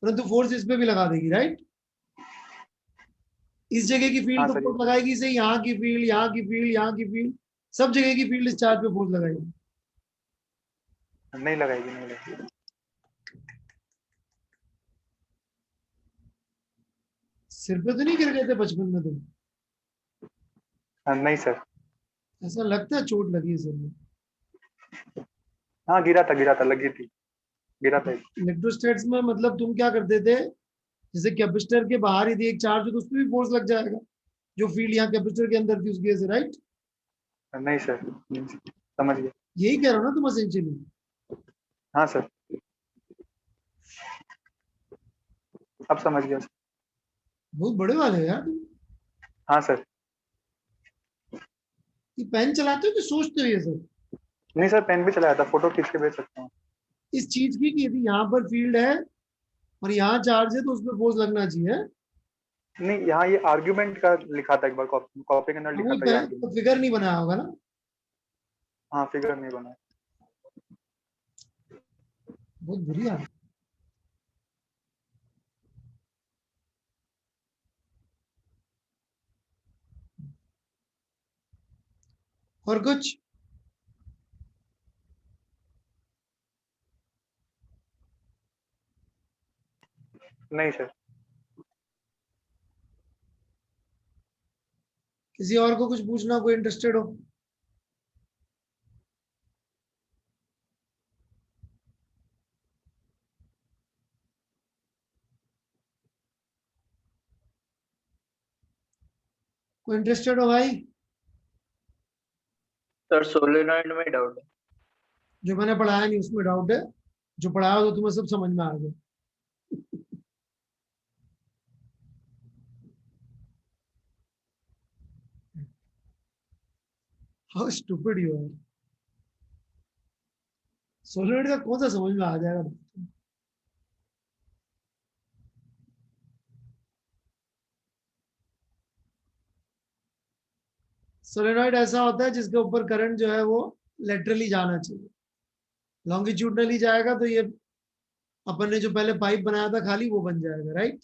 परंतु फोर्स इस पे भी लगा देगी, राइट? इस जगह की फील्ड हाँ तो सर फोर्स लगाएगी, से यहाँ की फील्ड, यहाँ की फील्ड, यहाँ की फील्ड, सब जगह की फील्ड इस चार्ज पे फोर्स लगाएगी। नहीं लगाएगी, नहीं लगाएगी। सिर पे तो नहीं गिर गए थे बचपन में तुम? नहीं सर। ऐसा लगता है चोट लगी है सिर में। हाँ गिरा था लगी थी, गिरा था। इलेक्ट्रोस्टैट्स में मतलब तुम क्या करते थे, जैसे कैपेसिटर के बाहर यदि एक चार्ज हो तो उस पर भी फोर्स लग जाएगा, जो फील्ड यहाँ कैपेसिटर के अंदर थी उसकी वजह से, राइट? नहीं सर, नहीं सर, समझ गया। यही कह रहा हूँ ना तुम एसेंशियली। हाँ सर, अब समझ गया सर। बहुत बड़े वाले हो यार तुम। हाँ सर। ये पेन चलाते हो कि सोचते हो ये सब? नहीं सर, पेन भी चलाया था, फोटो खींच के भेज सकता हूँ। इस चीज की कि यदि यहाँ पर फील्ड है और यहाँ चार्ज है तो उस पर फोर्स लगना चाहिए। नहीं, यहाँ ये आर्ग्यूमेंट का लिखा था, एक बार कॉपी के अंदर लिखा था ये तो आर्ग्यूमेंट। फिगर नहीं बनाया होगा ना? हाँ फिगर नहीं बना। बहुत बुरी हालत। और कुछ? नहीं सर। किसी और को कुछ पूछना, कोई इंटरेस्टेड हो? कोई इंटरेस्टेड हो भाई? सर सोलेनॉइड में डाउट है। जो मैंने पढ़ाया नहीं उसमें डाउट है? जो पढ़ाया हो तो तुम्हें सब समझ में आ गया। How stupid you are. Solenoid का कौन सा समझ में आ जाएगा? सोलेनॉइड ऐसा होता है जिसके ऊपर करंट जो है वो लेटरली जाना चाहिए, लॉन्गिट्यूडनली जाएगा तो ये अपन ने जो पहले पाइप बनाया था खाली वो बन जाएगा, राइट? हाँ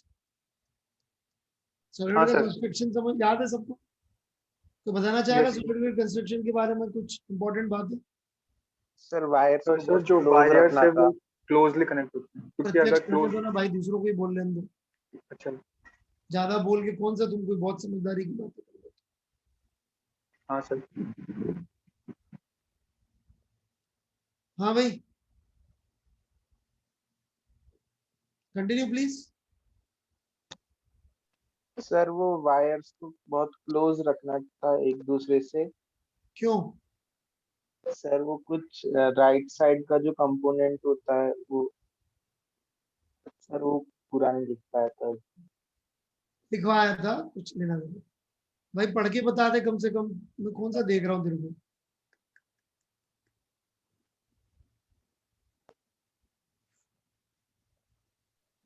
सोलिनॉइड का सर। कंस्ट्रक्शन समझ याद है सबको? तो बताना चाहेगा यस। सोलिनॉइड के कंस्ट्रक्शन के बारे में कुछ इंपॉर्टेंट बात है? सर वायर्स तो को सर बहुत जो क्लोज वायर्स रखना है था। वो क्लोजली कनेक्ट होते हैं, क्योंकि प्रत्यक्ष अगर करने क्लोज। दो ना भाई, दूसरों को ही बोल लेने दो। अच्छा। ज्यादा बोल के कौन सा तुम कोई बहुत समझदारी की बात है? हाँ सर। हाँ भाई, कंटिन्यू प्लीज। सर वो वायर्स को बहुत क्लोज रखना था एक दूसरे से। क्यों? सर वो कुछ राइट साइड का जो कंपोनेंट होता है वो, सर वो पूरा नहीं दिख पाया था। लिखवाया था, कुछ लेना देना भाई, पढ़ के बता दे कम से कम। मैं कौन सा देख रहा हूँ तेरे को?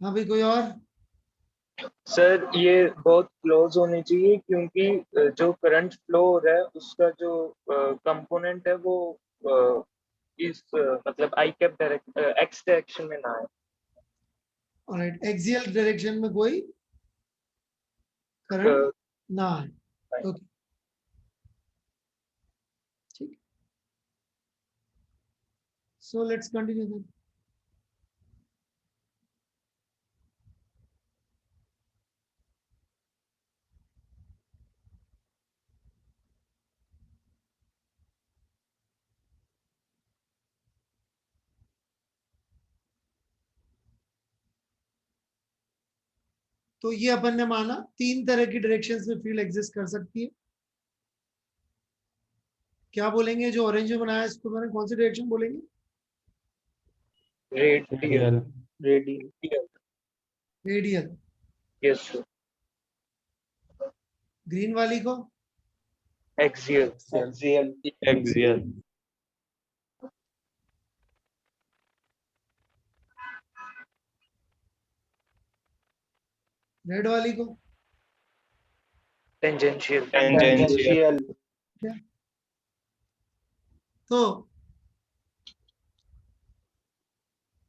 हाँ भाई, कोई और? सर ये बहुत क्लोज होनी चाहिए, क्योंकि जो करंट फ्लो हो रहा है उसका जो कंपोनेंट है वो इस मतलब आई कैप डायरेक्ट एक्स डायरेक्शन में ना है। ऑलराइट, एक्सियल डायरेक्शन में कोई करंट ना है। ओके, ठीक। So let's continue then. तो ये अपन ने माना 3 तरह की डायरेक्शंस में फील्ड एग्जिस्ट कर सकती है। क्या बोलेंगे? जो ऑरेंज में बनाया है इसको मैंने कौन सी डायरेक्शन बोलेंगे? Radial. Radial. Radial. Yes sir. Green वाली को? एक्सियल। एक्सियल। एक्सियल। रेड वाली को? टेंजेंशियल। टेंजेंशियल। तो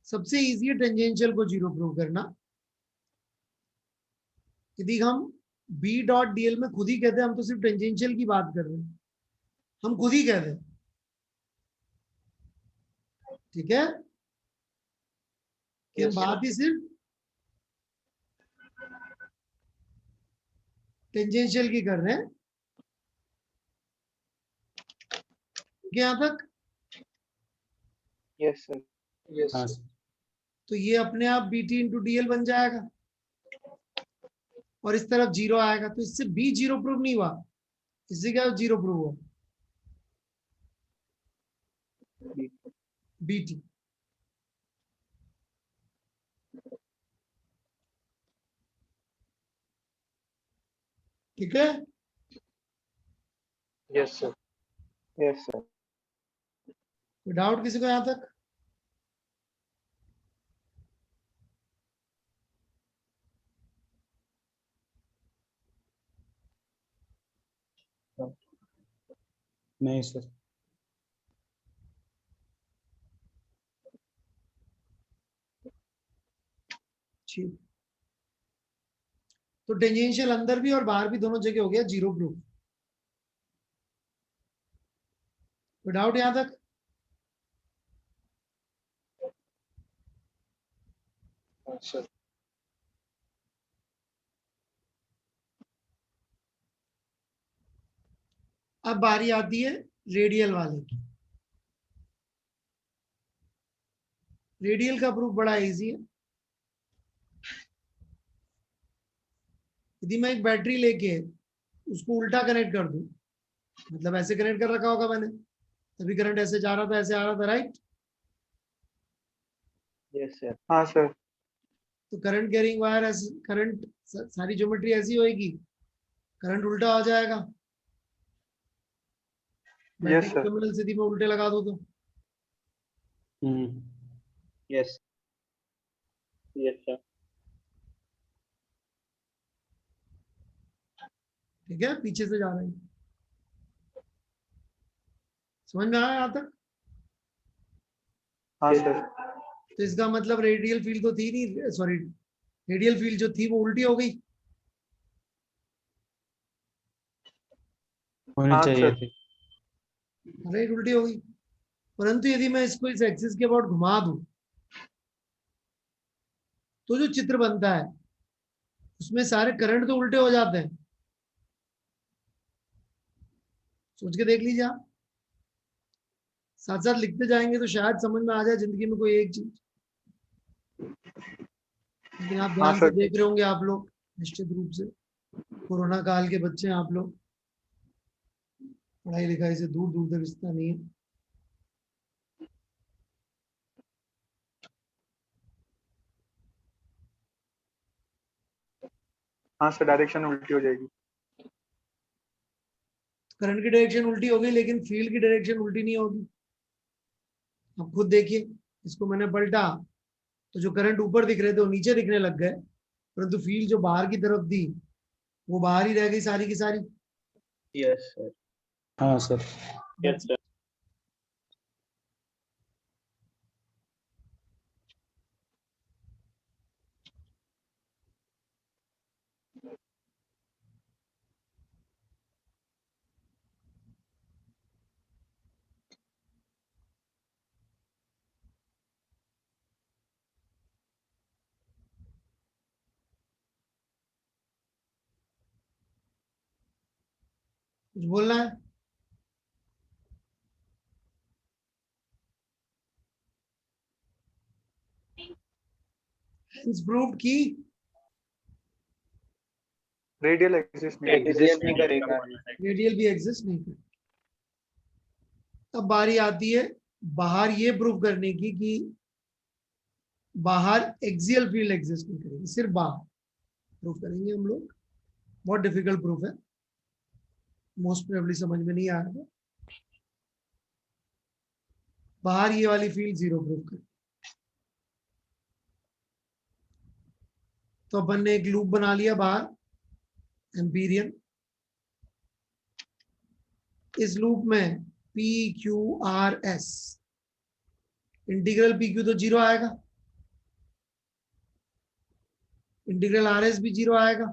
सबसे इजी है टेंजेंशियल को जीरो प्रूव करना। यदि हम बी डॉट डीएल में खुद ही कहते हैं, हम तो सिर्फ टेंजेंशियल की बात कर रहे हैं, हम खुद ही कहते हैं, ठीक है, कि हम बात ही सिर्फ टेंजेंशियल की कर रहे हैं। यहां तक? Yes sir. यस। तो ये अपने आप बीटी इंटू डीएल बन जाएगा और इस तरफ जीरो आएगा, तो इससे बी जीरो प्रूव नहीं हुआ, इससे क्या जीरो प्रूव हुआ? बीटी। ठीक है? Yes sir. Yes sir. कोई डाउट किसी को यहां तक? नहीं सर। ठीक। तो टेंजेंशियल अंदर भी और बाहर भी दोनों जगह हो गया जीरो प्रूफ। कोई डाउट यहां तक? सर। अब बारी आती है रेडियल वाले की। रेडियल का प्रूफ बड़ा इजी है। यदि मैं एक बैटरी लेके उसको उल्टा कनेक्ट कर दूं, मतलब ऐसे कनेक्ट कर रखा होगा मैंने, तभी करंट ऐसे जा रहा था, ऐसे आ रहा था, राइट? Yes sir. हाँ सर। तो करंट कैरिंग वायर, करंट सारी ज्योमेट्री ऐसी होएगी, करंट उल्टा हो जाएगा। बैटरी यस के सर। टर्मिनल सीधी में उल्टे लगा दो तो यस। Yes sir. ठीक है, पीछे से जा रहे हैं। समझ में आया यहां तक? हाँ सर। तो इसका मतलब रेडियल फील्ड तो थी नहीं, सॉरी, रेडियल फील्ड जो थी वो उल्टी हो गई। होनी हाँ चाहिए सर। थी। राइट, उल्टी हो गई। परंतु यदि मैं इसको इस एक्सिस के अबाउट घुमा दूं, तो जो चित्र बनता है उसमें सारे करंट तो उल्टे हो जाते हैं। सोच के देख लीजिए आप, साथ साथ लिखते जाएंगे तो शायद समझ में आ जाए जिंदगी में कोई एक चीज। लेकिन आप हाँ ध्यान से सर। देख रहे होंगे आप लोग निश्चित रूप से। कोरोना काल के बच्चे हैं आप लोग, पढ़ाई लिखाई से दूर दूर तक रिश्ता नहीं है। हाँ सर, डायरेक्शन उल्टी हो जाएगी। करंट की डायरेक्शन उल्टी होगी लेकिन फील्ड की डायरेक्शन उल्टी नहीं होगी। अब खुद देखिए, इसको मैंने पलटा तो जो करंट ऊपर दिख रहे थे वो नीचे दिखने लग गए, परंतु फील्ड जो बाहर की तरफ दी वो बाहर ही रह गई सारी की सारी। Yes sir. हाँ सर। Yes sir. कुछ बोलना है? Hence proved कि रेडियल एग्जिस्ट नहीं करेगी। एग्जिस्ट नहीं करेगा। रेडियल भी एग्जिस्ट नहीं करता। अब बारी आती है बाहर ये प्रूव करने की कि बाहर एक्सियल फील्ड एग्जिस्ट नहीं करेगी, सिर्फ बाहर प्रूव करेंगे हम लोग। बहुत डिफिकल्ट प्रूफ है, मोस्ट प्रोबेबली समझ में नहीं आएगा। बाहर ये वाली फील्ड जीरो प्रूव कर। तो अपन ने एक लूप बना लिया बाहर, एम्पीरियन। इस लूप में P Q R S, integral P Q तो जीरो आएगा, इंटीग्रल आर एस भी जीरो आएगा।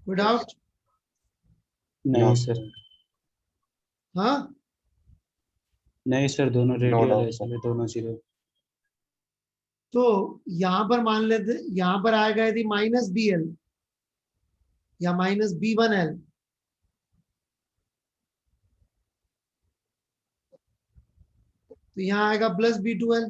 कोई डाउट? नहीं सर। हाँ, नहीं सर, दोनों No रेडियल doubt, है इसलिए दोनों जीरो। तो यहां पर मान लेते, यहां पर आएगा यदि माइनस बी एल या माइनस बी वन एल, तो यहां आएगा plus B two L.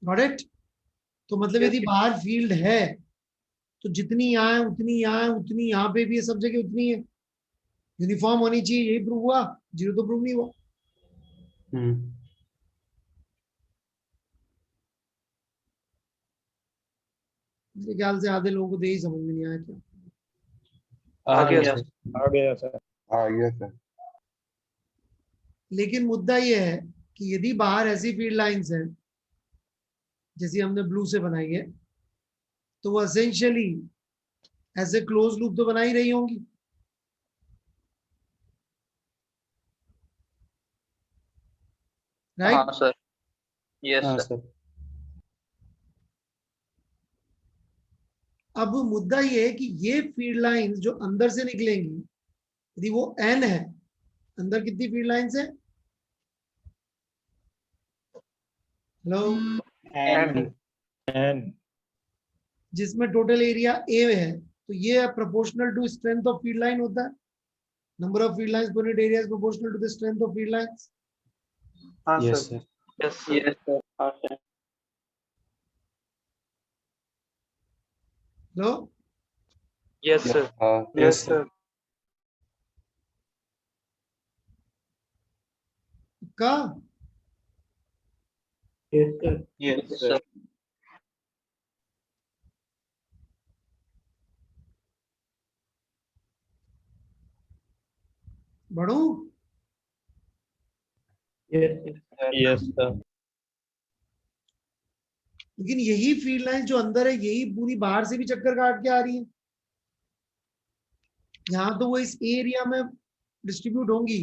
Got it? तो मतलब यदि बाहर फील्ड है तो जितनी यहाँ है उतनी यहाँ है, उतनी यहाँ पे भी है, सब जगह उतनी है, यूनिफॉर्म होनी चाहिए। यही प्रूव हुआ, जीरो तो प्रूव नहीं हुआ। मेरे ख्याल से आधे लोगों को तो यही समझ में नहीं आया क्या। आ गया गया सर। आ गया सर। Yes sir. लेकिन मुद्दा यह है कि यदि बाहर ऐसी फील्ड लाइंस हैं जैसी हमने ब्लू से बनाई है, तो वो एसेंशियली ऐसे क्लोज लूप तो बना ही रही होंगी, राइट? हाँ सर। यस हाँ सर। सर। अब मुद्दा ये है कि ये फील्ड लाइंस जो अंदर से निकलेंगी, यदि वो एन है, अंदर कितनी फील्ड लाइंस है? हेलो? एन। जिसमें टोटल एरिया ए है, तो ये proportional to strength of field line होता है। Number of field lines per unit area is proportional to the strength of field lines. हाँ yes sir. Sir. Yes sir. हाँ sir. Hello? Yes sir. Yes sir. का yes sir. Yes sir. Sir. बढ़ू? Yes sir. Yes sir. लेकिन यही field line जो अंदर है यही पूरी बाहर से भी चक्कर काट के आ रही है। यहाँ तो वो इस एरिया में डिस्ट्रीब्यूट होंगी,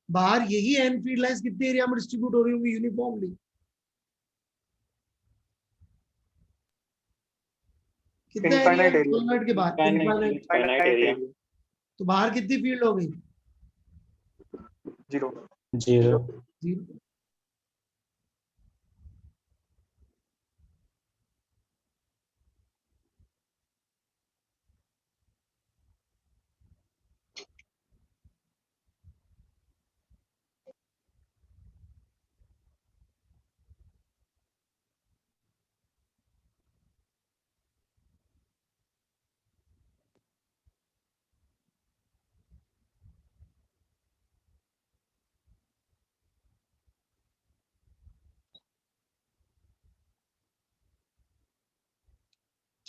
बाहर यही एन फील्ड लाइंस कितने एरिया में डिस्ट्रीब्यूट हो रही होंगी यूनिफॉर्मली। कितना एरिया Infinite area. इनफाइनाइट के बाहर? इनफाइनाइट। Finite area. तो बाहर कितनी फील्ड हो गई? जीरो। जीरो। जीरो।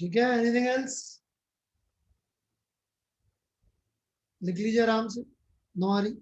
ठीक है, एनीथिंग एल्स? लिख लीजिए आराम से, नो हरी।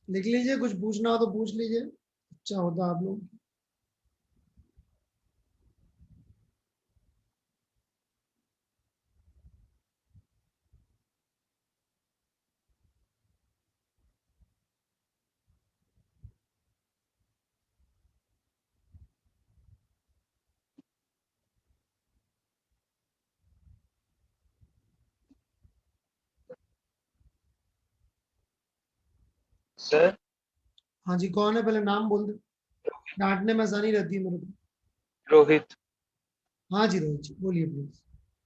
लिख लीजिए, कुछ पूछना हो तो पूछ लीजिए, अच्छा होता आप लोग। सर हाँ जी, कौन है? पहले नाम बोल दे, डांटने में आसानी रहती है मेरे को। रोहित। हाँ जी रोहित जी, बोलिए प्लीज।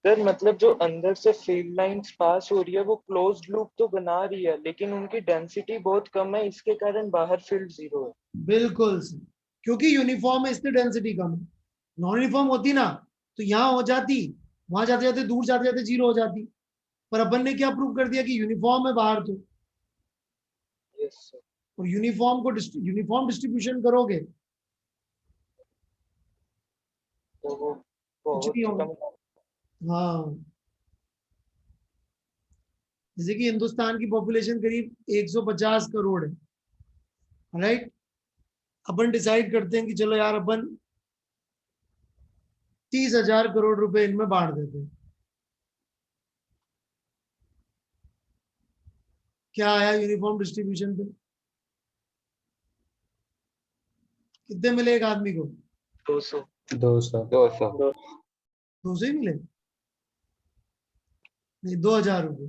सर मतलब जो अंदर से फील्ड लाइंस पास हो रही है वो क्लोज्ड लूप तो बना रही है, लेकिन उनकी डेंसिटी बहुत कम है, इसके कारण बाहर फील्ड जीरो है। बिल्कुल सही, क्योंकि यूनिफॉर्म है इसलिए डेंसिटी कम है। नॉन यूनिफॉर्म होती ना तो यहाँ हो जाती, वहां जाते जाते दूर जाते जाते जीरो हो जाती। पर अपन ने क्या प्रूव कर दिया कि यूनिफॉर्म है बाहर तो, यस सर। और यूनिफॉर्म को यूनिफॉर्म डिस्ट्रीब्यूशन करोगे तो वो कुछ नहीं बहुत होगा। कम। हाँ, जैसे कि हिंदुस्तान की पॉपुलेशन करीब 150 करोड़ है, राइट? अपन डिसाइड करते हैं कि चलो यार अपन 30,000 करोड़ रुपए इनमें बांट देते हैं। क्या आया यूनिफॉर्म डिस्ट्रीब्यूशन पे? कितने मिले एक आदमी को? 200। 200 200 ही मिले? नहीं, 2,000 रुपये।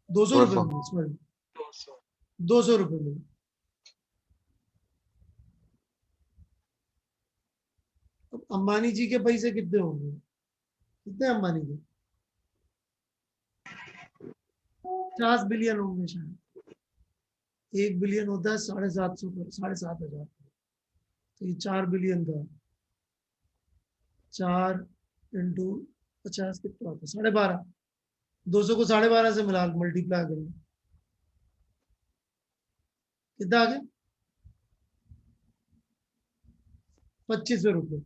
200 रुपये मिले, सॉरी 200। 200 रुपये मिले। अब अंबानी जी के पैसे कितने होंगे? कितने अंबानी के? 50 बिलियन होंगे शायद। 1 बिलियन होता है 750, 7,500। तो ये 4 बिलियन का 4 इंटू 50 कितना होता है? 12.5। 200 को 12.5 से मिला मल्टीप्लाई करें, कितना आ गया? 2500 रुपये।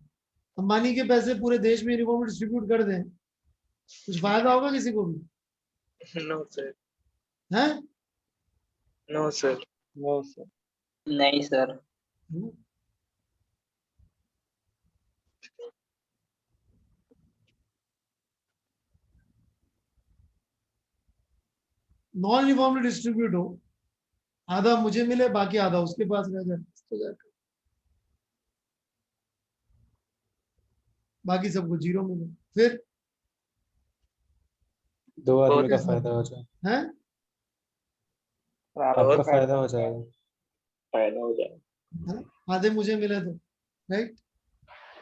अंबानी के पैसे पूरे देश में यूनिफॉर्म डिस्ट्रीब्यूट कर दें, कुछ फायदा होगा किसी को भी? No sir. है? No sir. No sir. नहीं सर। नॉन यूनिफॉर्म डिस्ट्रीब्यूट हो, आधा मुझे मिले बाकी आधा उसके पास रह जाए, तो जाकर बाकी सबको जीरो मिले, फिर 2 आदमी का कैसा? फायदा हो जाए, है? और आपका आपका फायदा फायदा हो जाएगा। फायदा हो जाए। है ना? आधे मुझे मिले तो, राइट?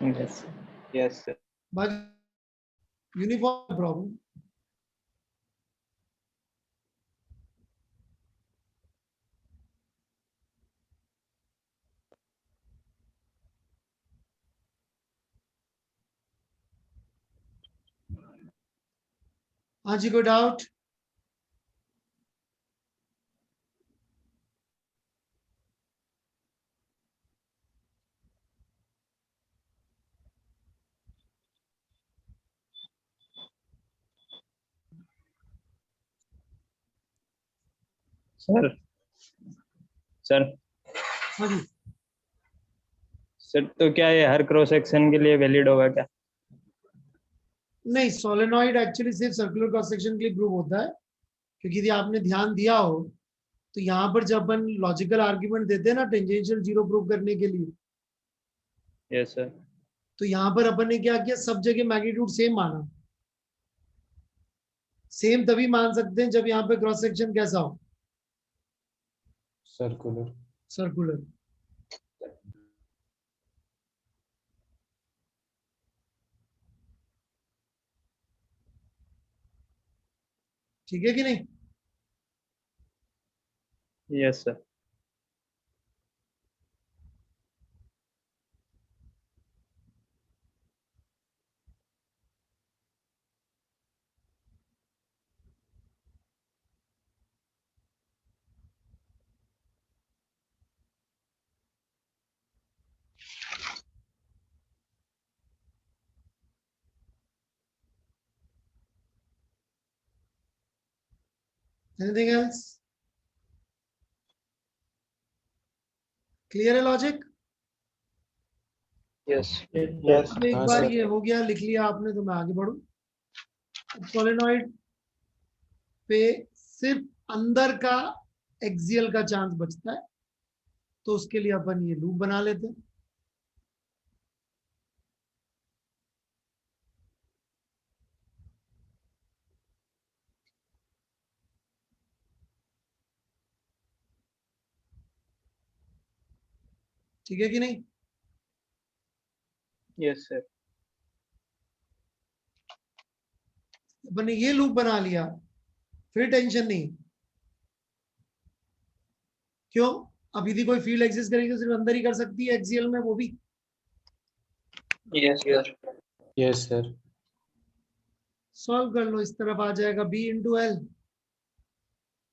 Yes yes sir. बाकी यूनिफॉर्म प्रॉब्लम। हाँ जी, कोई डाउट? सर। सर हाँ जी, सर तो क्या ये हर क्रॉस सेक्शन के लिए वैलिड होगा क्या? नहीं, सोलेनॉइड एक्चुअली सिर्फ सर्कुलर क्रॉस सेक्शन के लिए प्रूव होता है, क्योंकि यदि आपने ध्यान दिया हो तो यहाँ पर जब अपन लॉजिकल आर्ग्यूमेंट देते हैं ना टेंजेंशियल जीरो प्रूव करने के लिए, यस सर। तो यहां पर अपन ने क्या किया, सब जगह मैग्नीट्यूड सेम माना। सेम तभी मान सकते हैं जब यहाँ पे क्रॉस सेक्शन कैसा हो, सर्कुलर। सर्कुलर। ठीक है कि नहीं? Yes sir. Anything else? Clear है लॉजिक? यस। यस अब एक बार ये हो गया, लिख लिया आपने, तो मैं आगे बढ़ूं। सोलेनॉइड पे सिर्फ अंदर का एक्सियल का चांस बचता है, तो उसके लिए अपन ये लूप बना लेते हैं। ठीक है कि नहीं? Yes sir. अपन ने ये लूप बना लिया, फिर टेंशन नहीं। क्यों? अब यदि कोई फील्ड एग्जिस्ट करेगी तो सिर्फ अंदर ही कर सकती है एक्सियल में, वो भी। Yes sir. Yes sir. Solve कर लो, इस तरफ आ जाएगा B इंटू एल,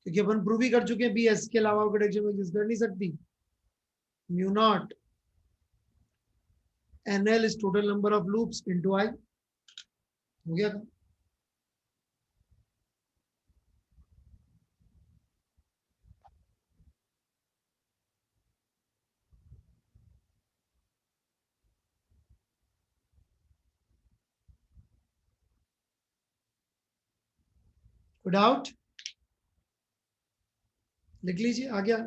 क्योंकि अपन प्रूव ही कर चुके हैं B S के अलावा कोई डायरेक्शन में एग्जिस्ट कर नहीं सकती। Mu naught NL is total number of loops into I। हो गया था? कोई डाउट? लिख लीजिए, आ गया।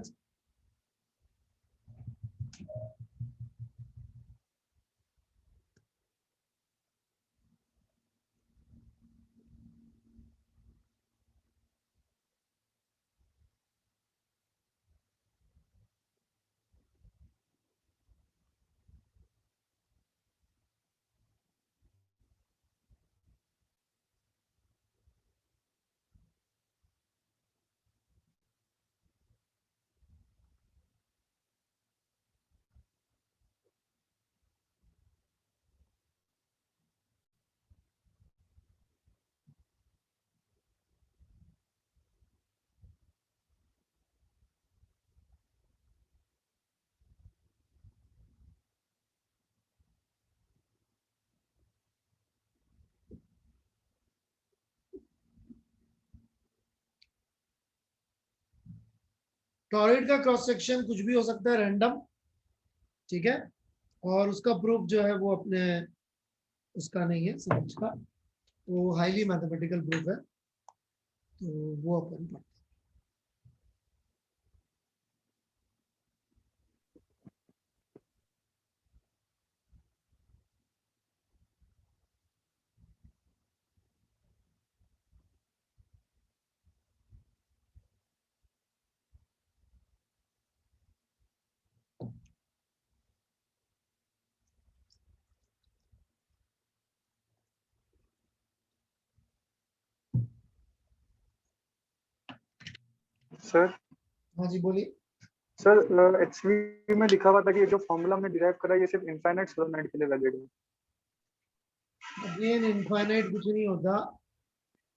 टॉरॉइड का क्रॉस सेक्शन कुछ भी हो सकता है, रैंडम। ठीक है, और उसका प्रूफ जो है वो अपने उसका नहीं है समझ का, वो हाईली मैथमेटिकल प्रूफ है, तो वो अपन पढ़ते हैं। सर हाँ जी बोलिए। सर HV में लिखा हुआ था कि जो फॉर्मूला हमने डिराइव करा ये सिर्फ इनफाइनाइट सोलेनॉइड के लिए वैलिड है। अगेन इनफाइनाइट कुछ नहीं होता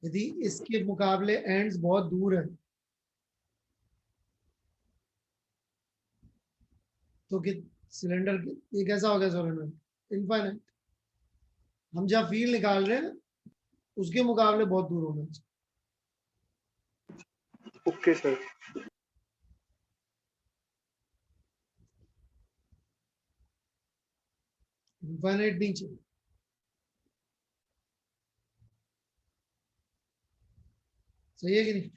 यदि इसके मुकाबले एंड्स बहुत दूर है, तो कि सिलेंडर ये कैसा हो गया सोलेनॉइड? इनफाइनाइट। हम जहाँ फील्ड निकाल रहे हैं उसके मुकाबले बहुत दूर होना चाहिए। Okay sir. इनफाइनाइट नहीं चाहिए। सही है कि नहीं?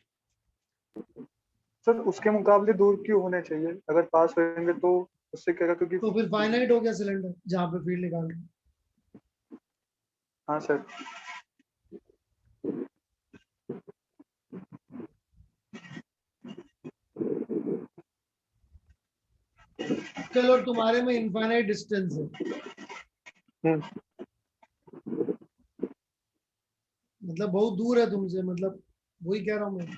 सर उसके मुकाबले दूर क्यों होने चाहिए? अगर पास होंगे तो उससे क्या होगा, क्योंकि तो फिर फाइनाइट हो गया सिलेंडर जहाँ पे फील्ड निकाल रहे हैं। हाँ सर। चलो तुम्हारे में इनफाइनाइट डिस्टेंस है, मतलब बहुत दूर है तुमसे, मतलब वही कह रहा हूँ मैं।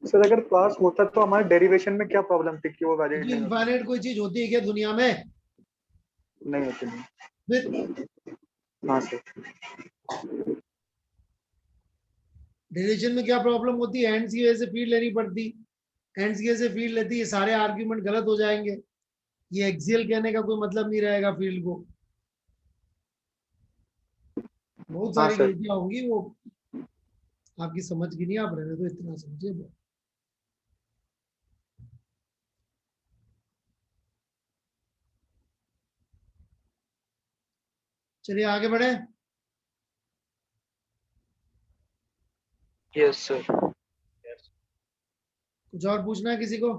सर अगर पास होता तो हमारे डेरिवेशन में क्या प्रॉब्लम थी कि वो वैलिड नहीं होती? इनफाइनाइट कोई चीज होती है क्या दुनिया में? नहीं होती नहीं। फिर हाँ सर। डेरिवेशन में क्या प्रॉब्लम होती है? एंड्स की वजह से फील्ड लेनी पड़ती, एंड्स की वजह से फील्ड लेती है, सारे आर्ग्यूमेंट गलत हो जाएंगे, ये एक्सियल कहने का कोई मतलब नहीं रहेगा फील्ड को, बहुत हाँ सारी सर। गलतियां होंगी, वो आपकी समझ की नहीं, आप रहने तो इतना समझिए बस। चलिए आगे बढ़े। Yes sir. कुछ और पूछना है किसी को?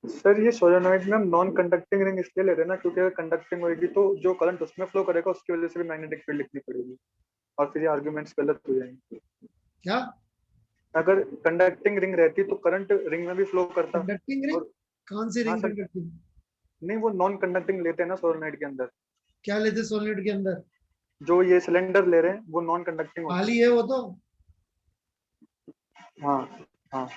सर ये सोलेनोइड में हम नॉन कंडक्टिंग रिंग इसलिए ले रहे हैं ना, क्योंकि अगर कंडक्टिंग होगी तो जो करंट उसमें फ्लो करेगा उसकी वजह से भी मैग्नेटिक फील्ड लिखनी पड़ेगी और फिर ये आर्ग्यूमेंट्स गलत हो जाएंगे। क्या अगर कंडक्टिंग रिंग रहती तो करंट रिंग में भी फ्लो करता। Conducting ring? और कौन सी हाँ रिंग सर, कंडक्टिंग? नहीं वो नॉन कंडक्टिंग लेते हैं ना सोलेनोइड के अंदर। क्या लेते सोलिनॉइड के अंदर? जो ये सिलेंडर ले रहे हैं वो नॉन कंडक्टिंग होता खाली है वो तो। है। हाँ हाँ।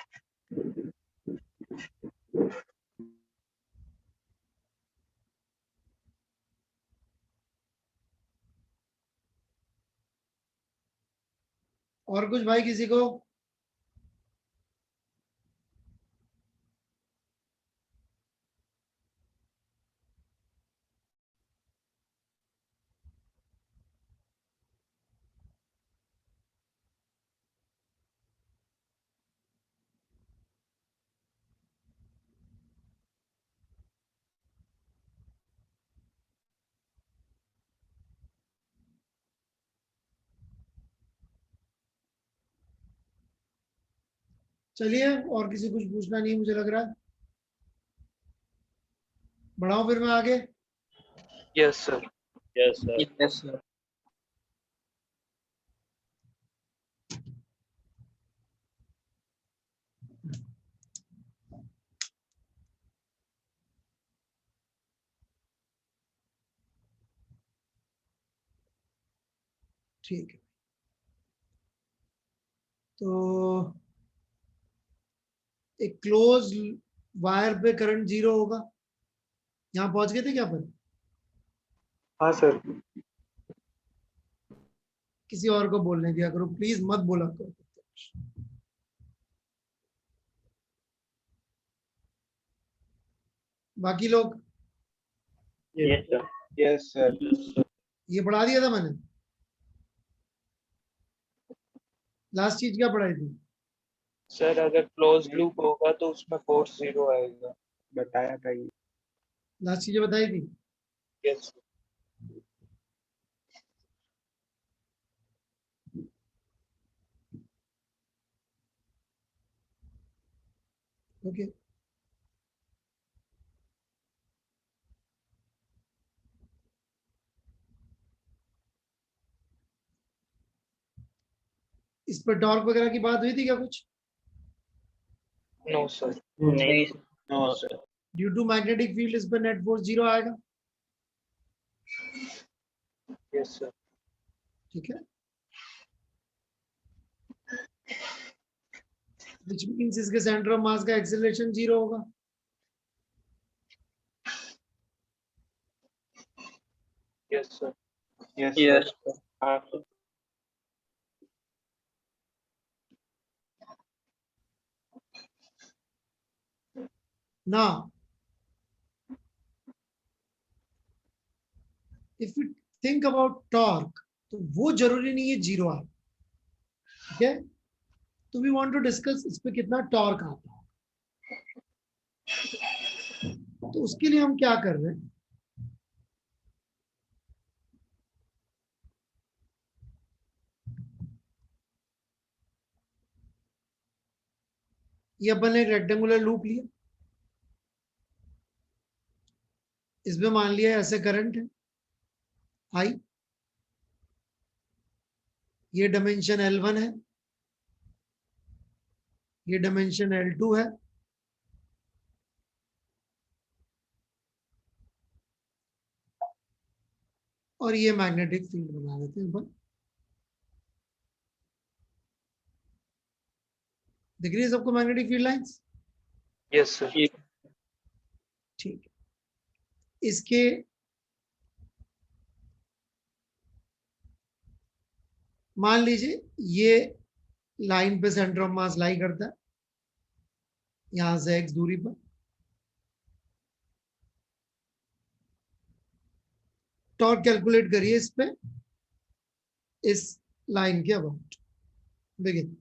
और कुछ भाई किसी को? चलिए, और किसी कुछ पूछना नहीं मुझे लग रहा है, बढ़ाओ फिर मैं आगे। Yes sir. Yes sir. Yes sir. ठीक है, तो एक क्लोज वायर पे करंट जीरो होगा, यहाँ पहुंच गए थे क्या पर? हाँ सर। किसी और को बोलने दिया करो प्लीज, मत बोला करो। बाकी लोग? Yes sir. Yes sir. ये पढ़ा दिया था मैंने। लास्ट चीज क्या पढ़ाई थी? सर अगर क्लोज लूप होगा तो उसमें फोर्स 0 आएगा। बताया था ये। लास्ट चीजें बताई थी। यस। ओके, इस पर टॉर्क वगैरह की बात हुई थी क्या कुछ? No sir. नहीं no sir. Due to magnetic field इस पर नेट फोर्स जीरो आएगा। Yes sir. ठीक है, which means इसके सेंटर ऑफ मास का एक्सेलरेशन जीरो होगा। Yes sir. Yes yes sir. हाँ sir. Now, if we think about torque, तो वो जरूरी नहीं है जीरो आए, ठीक है? तो we want to discuss इस पे कितना टॉर्क आता है। तो उसके लिए हम क्या कर रहे हैं, ये अपन ने एक रेक्टेंगुलर लूप लिया, इसमें मान लिया ऐसे करंट है आई, ये डायमेंशन L1 है, ये डायमेंशन L2 है, और ये मैग्नेटिक फील्ड बना देते हैं अपन। दिख रही है सबको magnetic field lines? Yes sir. ठीक है, इसके मान लीजिए ये लाइन पे सेंटर ऑफ मास लाई करता है, यहां से x दूरी पर। टॉर्क कैलकुलेट करिए इस पे, इस लाइन के अबाउट। बिगिन।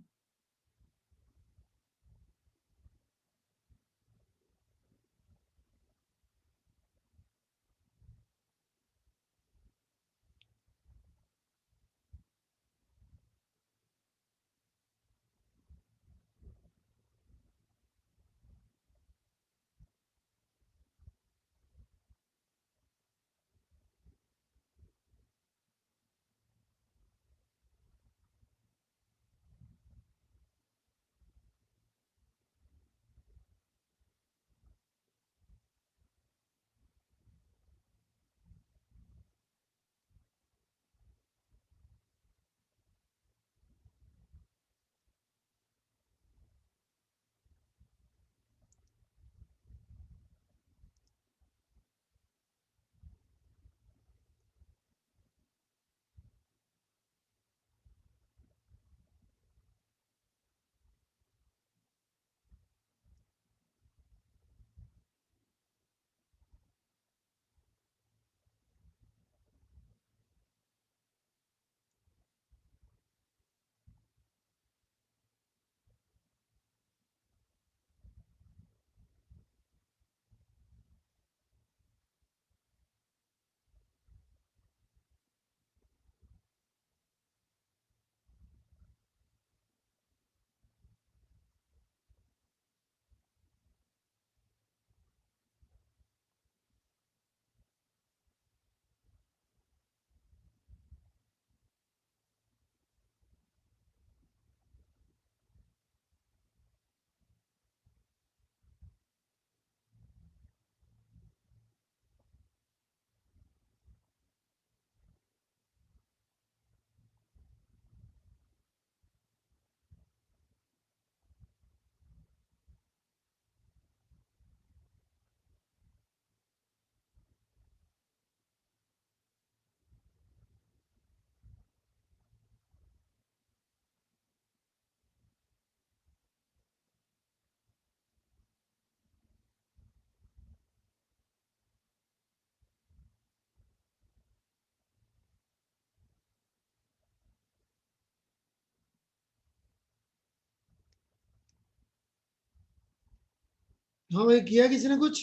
हाँ भाई, किया किसी ने कुछ?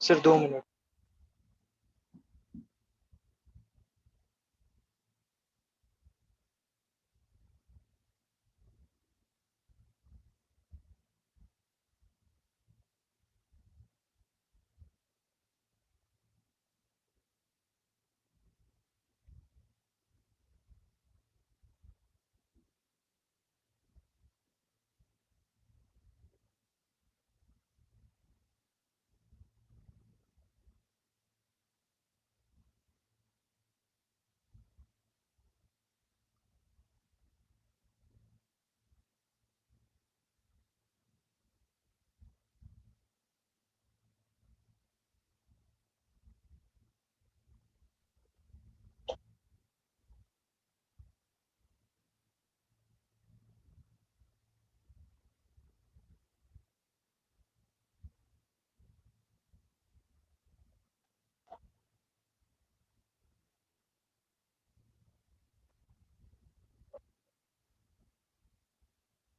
Sir 2 minute.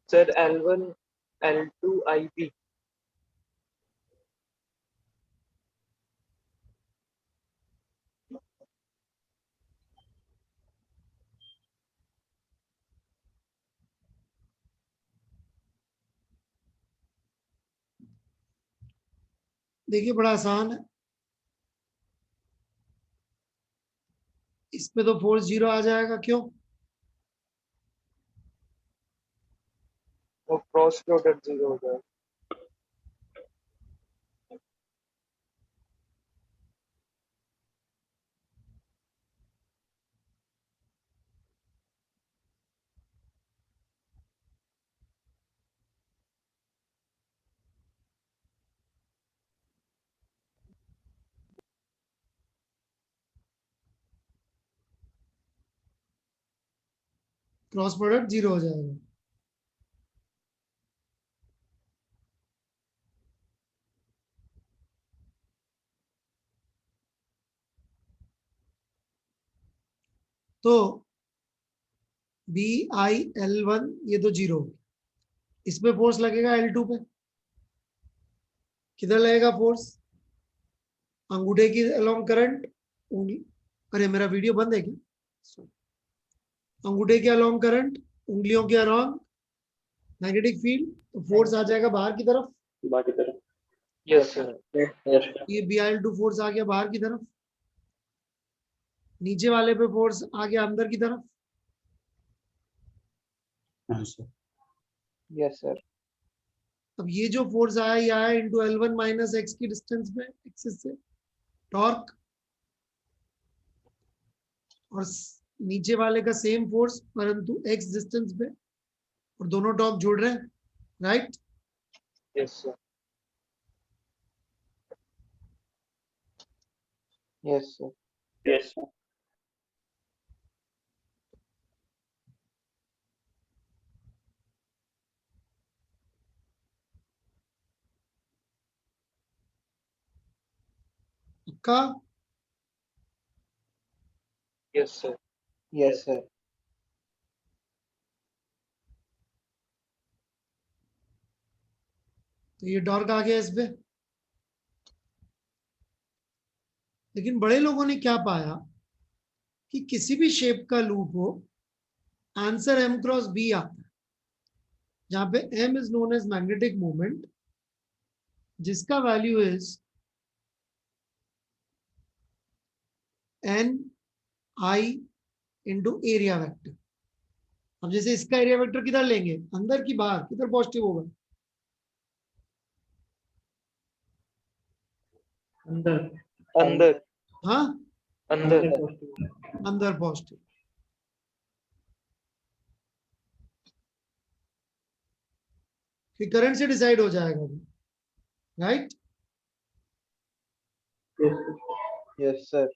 Sir L1 L2 IB। देखिए बड़ा आसान है, इसमें तो फोर्स 0 आ जाएगा, क्यों? वो क्रॉस प्रोडक्ट 0 हो जाएगा। क्रॉस प्रोडक्ट 0 हो जाएगा। तो BIL1 ये तो 0, इसमें फोर्स लगेगा L2 पे। किधर लगेगा फोर्स? अंगूठे की अलोंग करंट, उंगली, अरे मेरा वीडियो बंद है क्या? अंगूठे के अलोंग करंट, उंगलियों के अलोंग मैग्नेटिक फील्ड, तो फोर्स आ जाएगा बाहर की तरफ। बाकी तरफ। Yes sir. ये BIL2 फोर्स आ गया बाहर की तरफ, नीचे वाले पे फोर्स आ गया अंदर की तरफ। हाँ सर। Yes sir. अब ये जो फोर्स आया ये आया इंटू L1 माइनस एक्स की डिस्टेंस पे एक्सिस से टॉर्क, और नीचे वाले का सेम फोर्स परंतु एक्स डिस्टेंस पे, और दोनों टॉर्क जुड़ रहे हैं, right? Yes sir. Yes sir. Yes sir. का यस सर। Yes sir. तो ये टॉर्क आ गया इस पे। लेकिन बड़े लोगों ने क्या पाया कि किसी भी शेप का लूप हो, आंसर M क्रॉस B आता है, जहां पे M is known as magnetic moment, जिसका value is NI into area vector. अब जैसे इसका एरिया वेक्टर किधर लेंगे, अंदर की बाहर, किधर पॉजिटिव होगा? अंदर अंदर। हाँ, अंदर। पॉजिटिव। अंदर पॉजिटिव। फिर करंट से डिसाइड हो जाएगा, राइट? Yes sir.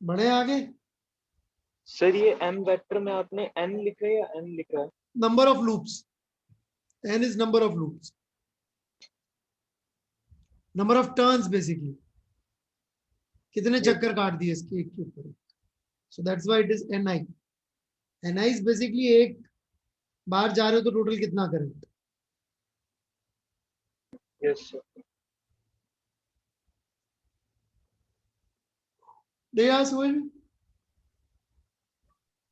बढ़े आगे। सर ये M वेक्टर में आपने N लिखा है या N लिखा है? Number of loops, N is number of loops, number of turns basically, कितने चक्कर काट दिए इसके एक के ऊपर। So that's why it is NI। NI is basically एक बार जा रहे हो तो टोटल कितना करंट। Yes sir. नहीं आया समझ में?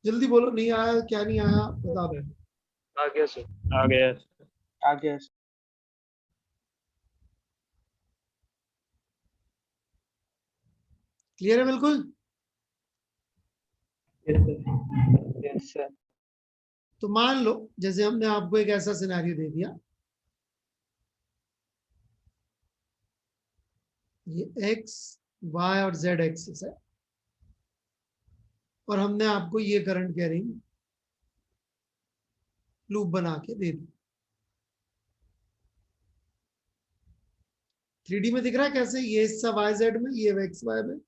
जल्दी बोलो, नहीं आया क्या नहीं आया बता दो। आ गया सर। आ गया। आ गया सर। क्लियर है बिल्कुल? Yes sir. तो मान लो जैसे हमने आपको एक ऐसा सिनेरियो दे दिया, ये X, Y और Z एक्सिस है, और हमने आपको ये करंट कैरिंग लूप बना के दे दी। 3D में दिख रहा है कैसे? ये हिस्सा YZ में, ये XY में,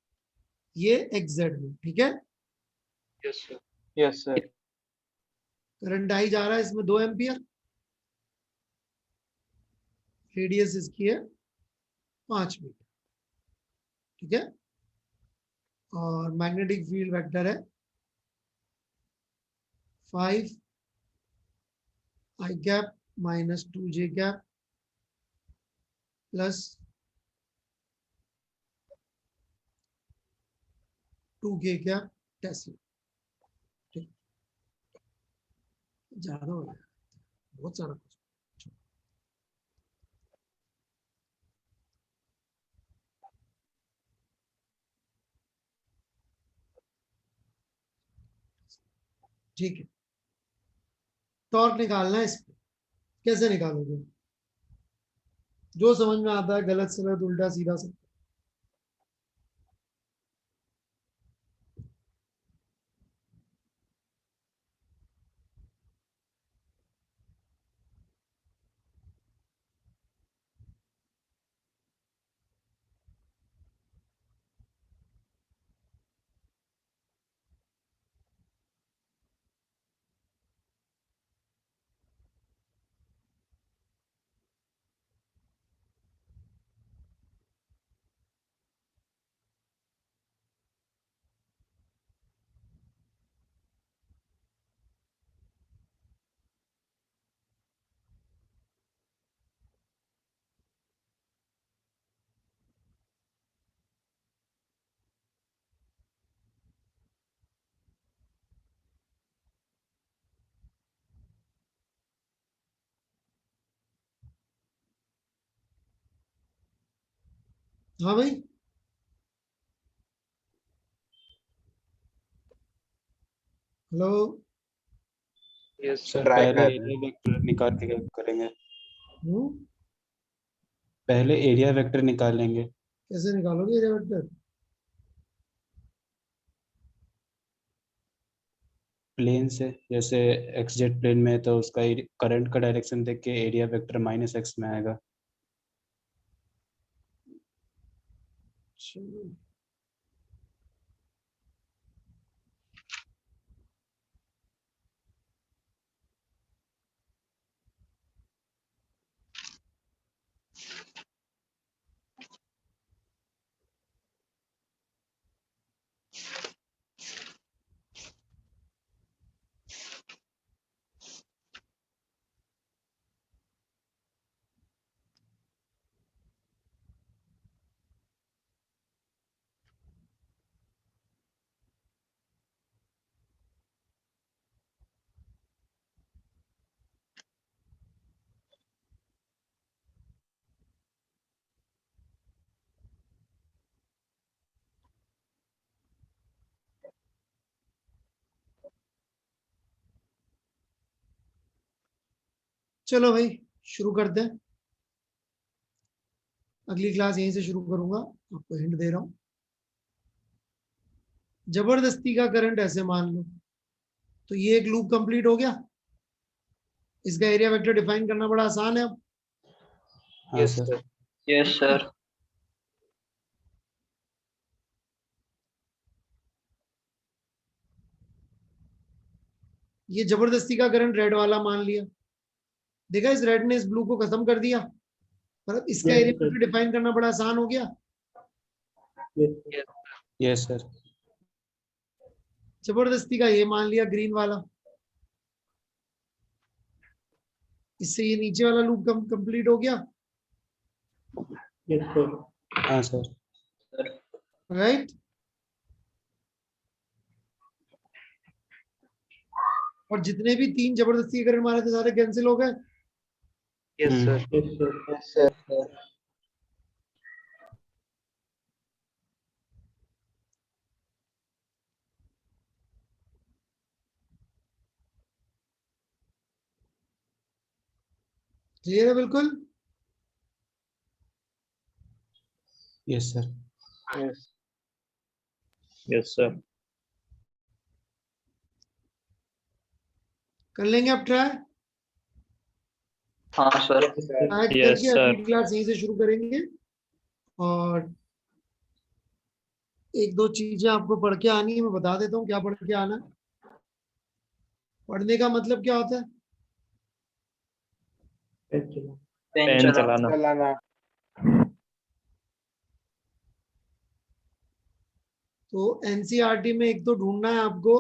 ये XZ में, ठीक है? Yes sir. Yes sir. Current I जा रहा है इसमें 2 एम्पियर, रेडियस इसकी है 5 मीटर, ठीक है? और मैग्नेटिक फील्ड वेक्टर है 5 I gap minus 2J gap plus 2K क्या टेस्ला। ठीक, ज्यादा हो गया, बहुत सारा कुछ। ठीक है, टॉर्क निकालना है इस पे, कैसे निकालोगे? जो समझ में आता है, गलत सलत उल्टा सीधा सब। हाँ भाई, हेलो। यस सर ट्राई पहले कर रहे एरिया वेक्टर निकाल के करेंगे। हम्म, पहले एरिया वेक्टर निकालेंगे। कैसे निकालोगे एरिया वेक्टर? प्लेन से, जैसे एक्स जेड प्लेन में है तो उसका करंट का डायरेक्शन देख के एरिया वेक्टर -x में आएगा। चलो, चलो भाई, शुरू करते हैं। अगली क्लास यहीं से शुरू करूंगा, आपको हिंट दे रहा हूं। जबरदस्ती का करंट ऐसे मान लो, तो ये एक लूप कंप्लीट हो गया। इसका एरिया वेक्टर डिफाइन करना बड़ा आसान है अब। हाँ yes sir. Sir. Yes sir. ये जबरदस्ती का करंट रेड वाला मान लिया, देखा इस रेड ने इस ब्लू को खत्म कर दिया। मतलब इसका Yes, area sir. Vector define करना बड़ा आसान हो गया। Yes. Yes sir. जबरदस्ती का ये मान लिया ग्रीन वाला, इससे ये नीचे वाला लूप कंप्लीट हो गया। Yes, sir. हाँ सर। राइट, और जितने भी 3 जबरदस्ती के करंट मारे थे सारे कैंसिल हो गए। Yes sir. Yes, sir. Yes sir. Clear है बिल्कुल? Yes sir. Yes yes sir. कर लेंगे अब ट्राई। हाँ सर। ट्राई Yes, करके sir. अगली क्लास यहीं से शुरू करेंगे। और एक दो चीजें आपको पढ़ के आनी है, मैं बता देता हूँ क्या पढ़ के आना है। पढ़ने का मतलब क्या होता है? Thank you. पेन पेन चलाना। चलाना। चलाना। तो एनसीईआरटी में एक तो ढूंढना है आपको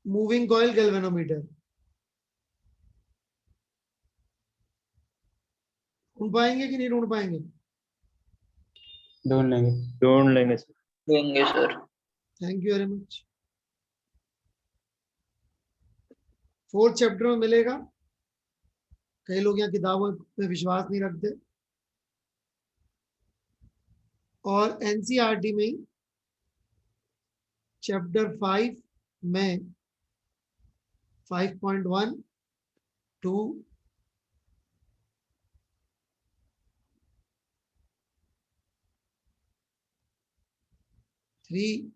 मूविंग कॉइल गैल्वेनोमीटर। ढूंढ पाएंगे कि नहीं ढूंढ पाएंगे? ढूंढ लेंगे। ढूंढ लेंगे सर। लेंगे sir. Thank you very much. 4th chapter में मिलेगा। कई लोग यहाँ किताबों पे विश्वास नहीं रखते, और एनसीईआरटी में चैप्टर 5 में 5.1, 2, 3,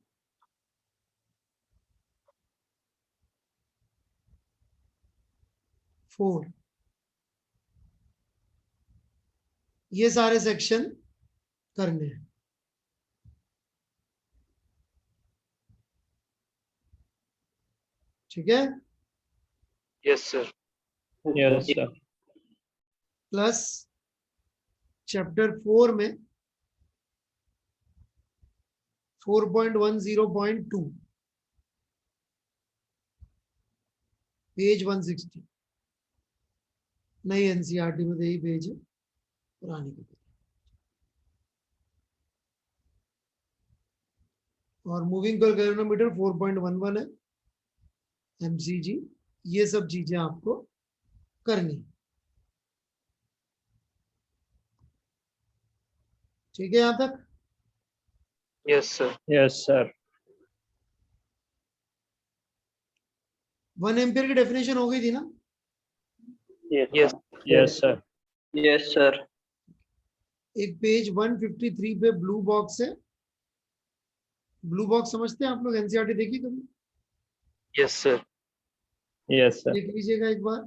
4 ये सारे सेक्शन करने हैं। ठीक है। Yes sir. Yes sir. Plus chapter 4 में 4.10.2 पेज 160 नई एनसीईआरटी में यही पेज है, पुरानी के पेज। और मूविंग पर गैल्वेनोमीटर 4.11 है, एमसीजी। ये सब चीजें आपको करनी। ठीक है यहां तक? Yes sir. Yes sir. 1 ampere की डेफिनेशन हो गई थी ना? Yes yes sir. Yes sir. एक पेज 153 पे ब्लू बॉक्स है। ब्लू बॉक्स समझते हैं आप लोग? एनसीईआरटी देखी कभी? Yes sir. Yes sir. देख लीजिएगा एक बार।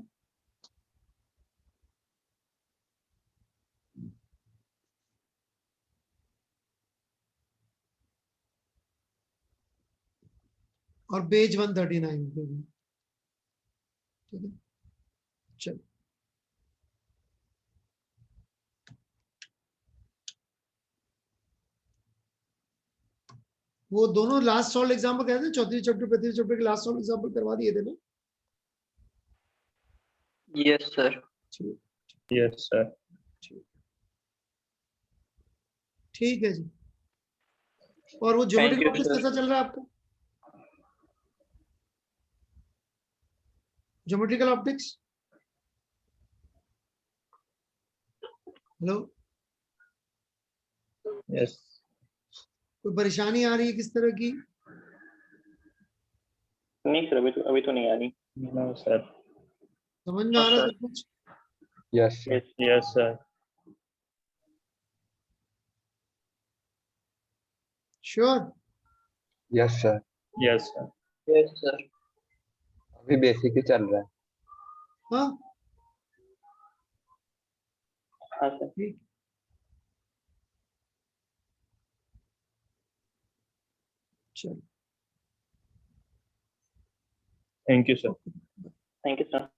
और पेज 139 पे भी। ठीक है, चलो। वो दोनों लास्ट सॉल्व एग्जाम्पल कहते हैं, 34 चैप्टर 35 चैप्टर के लास्ट सॉल्व एग्जाम्पल करवा दिए थे ना? Yes sir. Yes sir. ठीक है जी। और वो Thank geometrical you, optics sir. कैसा चल रहा है आपका? Geometrical optics, hello, yes. कोई परेशानी आ रही है किस तरह की? नहीं सर, अभी तो नहीं आ रही। No sir. समझ में आ रहा है सब कुछ? Yes sir. Yes sir. Sure? Yes sir. Yes sir. Yes sir. अभी बेसिक ही चल रहा है। हाँ हाँ सर। ठीक। चलो, thank you sir. Thank you sir.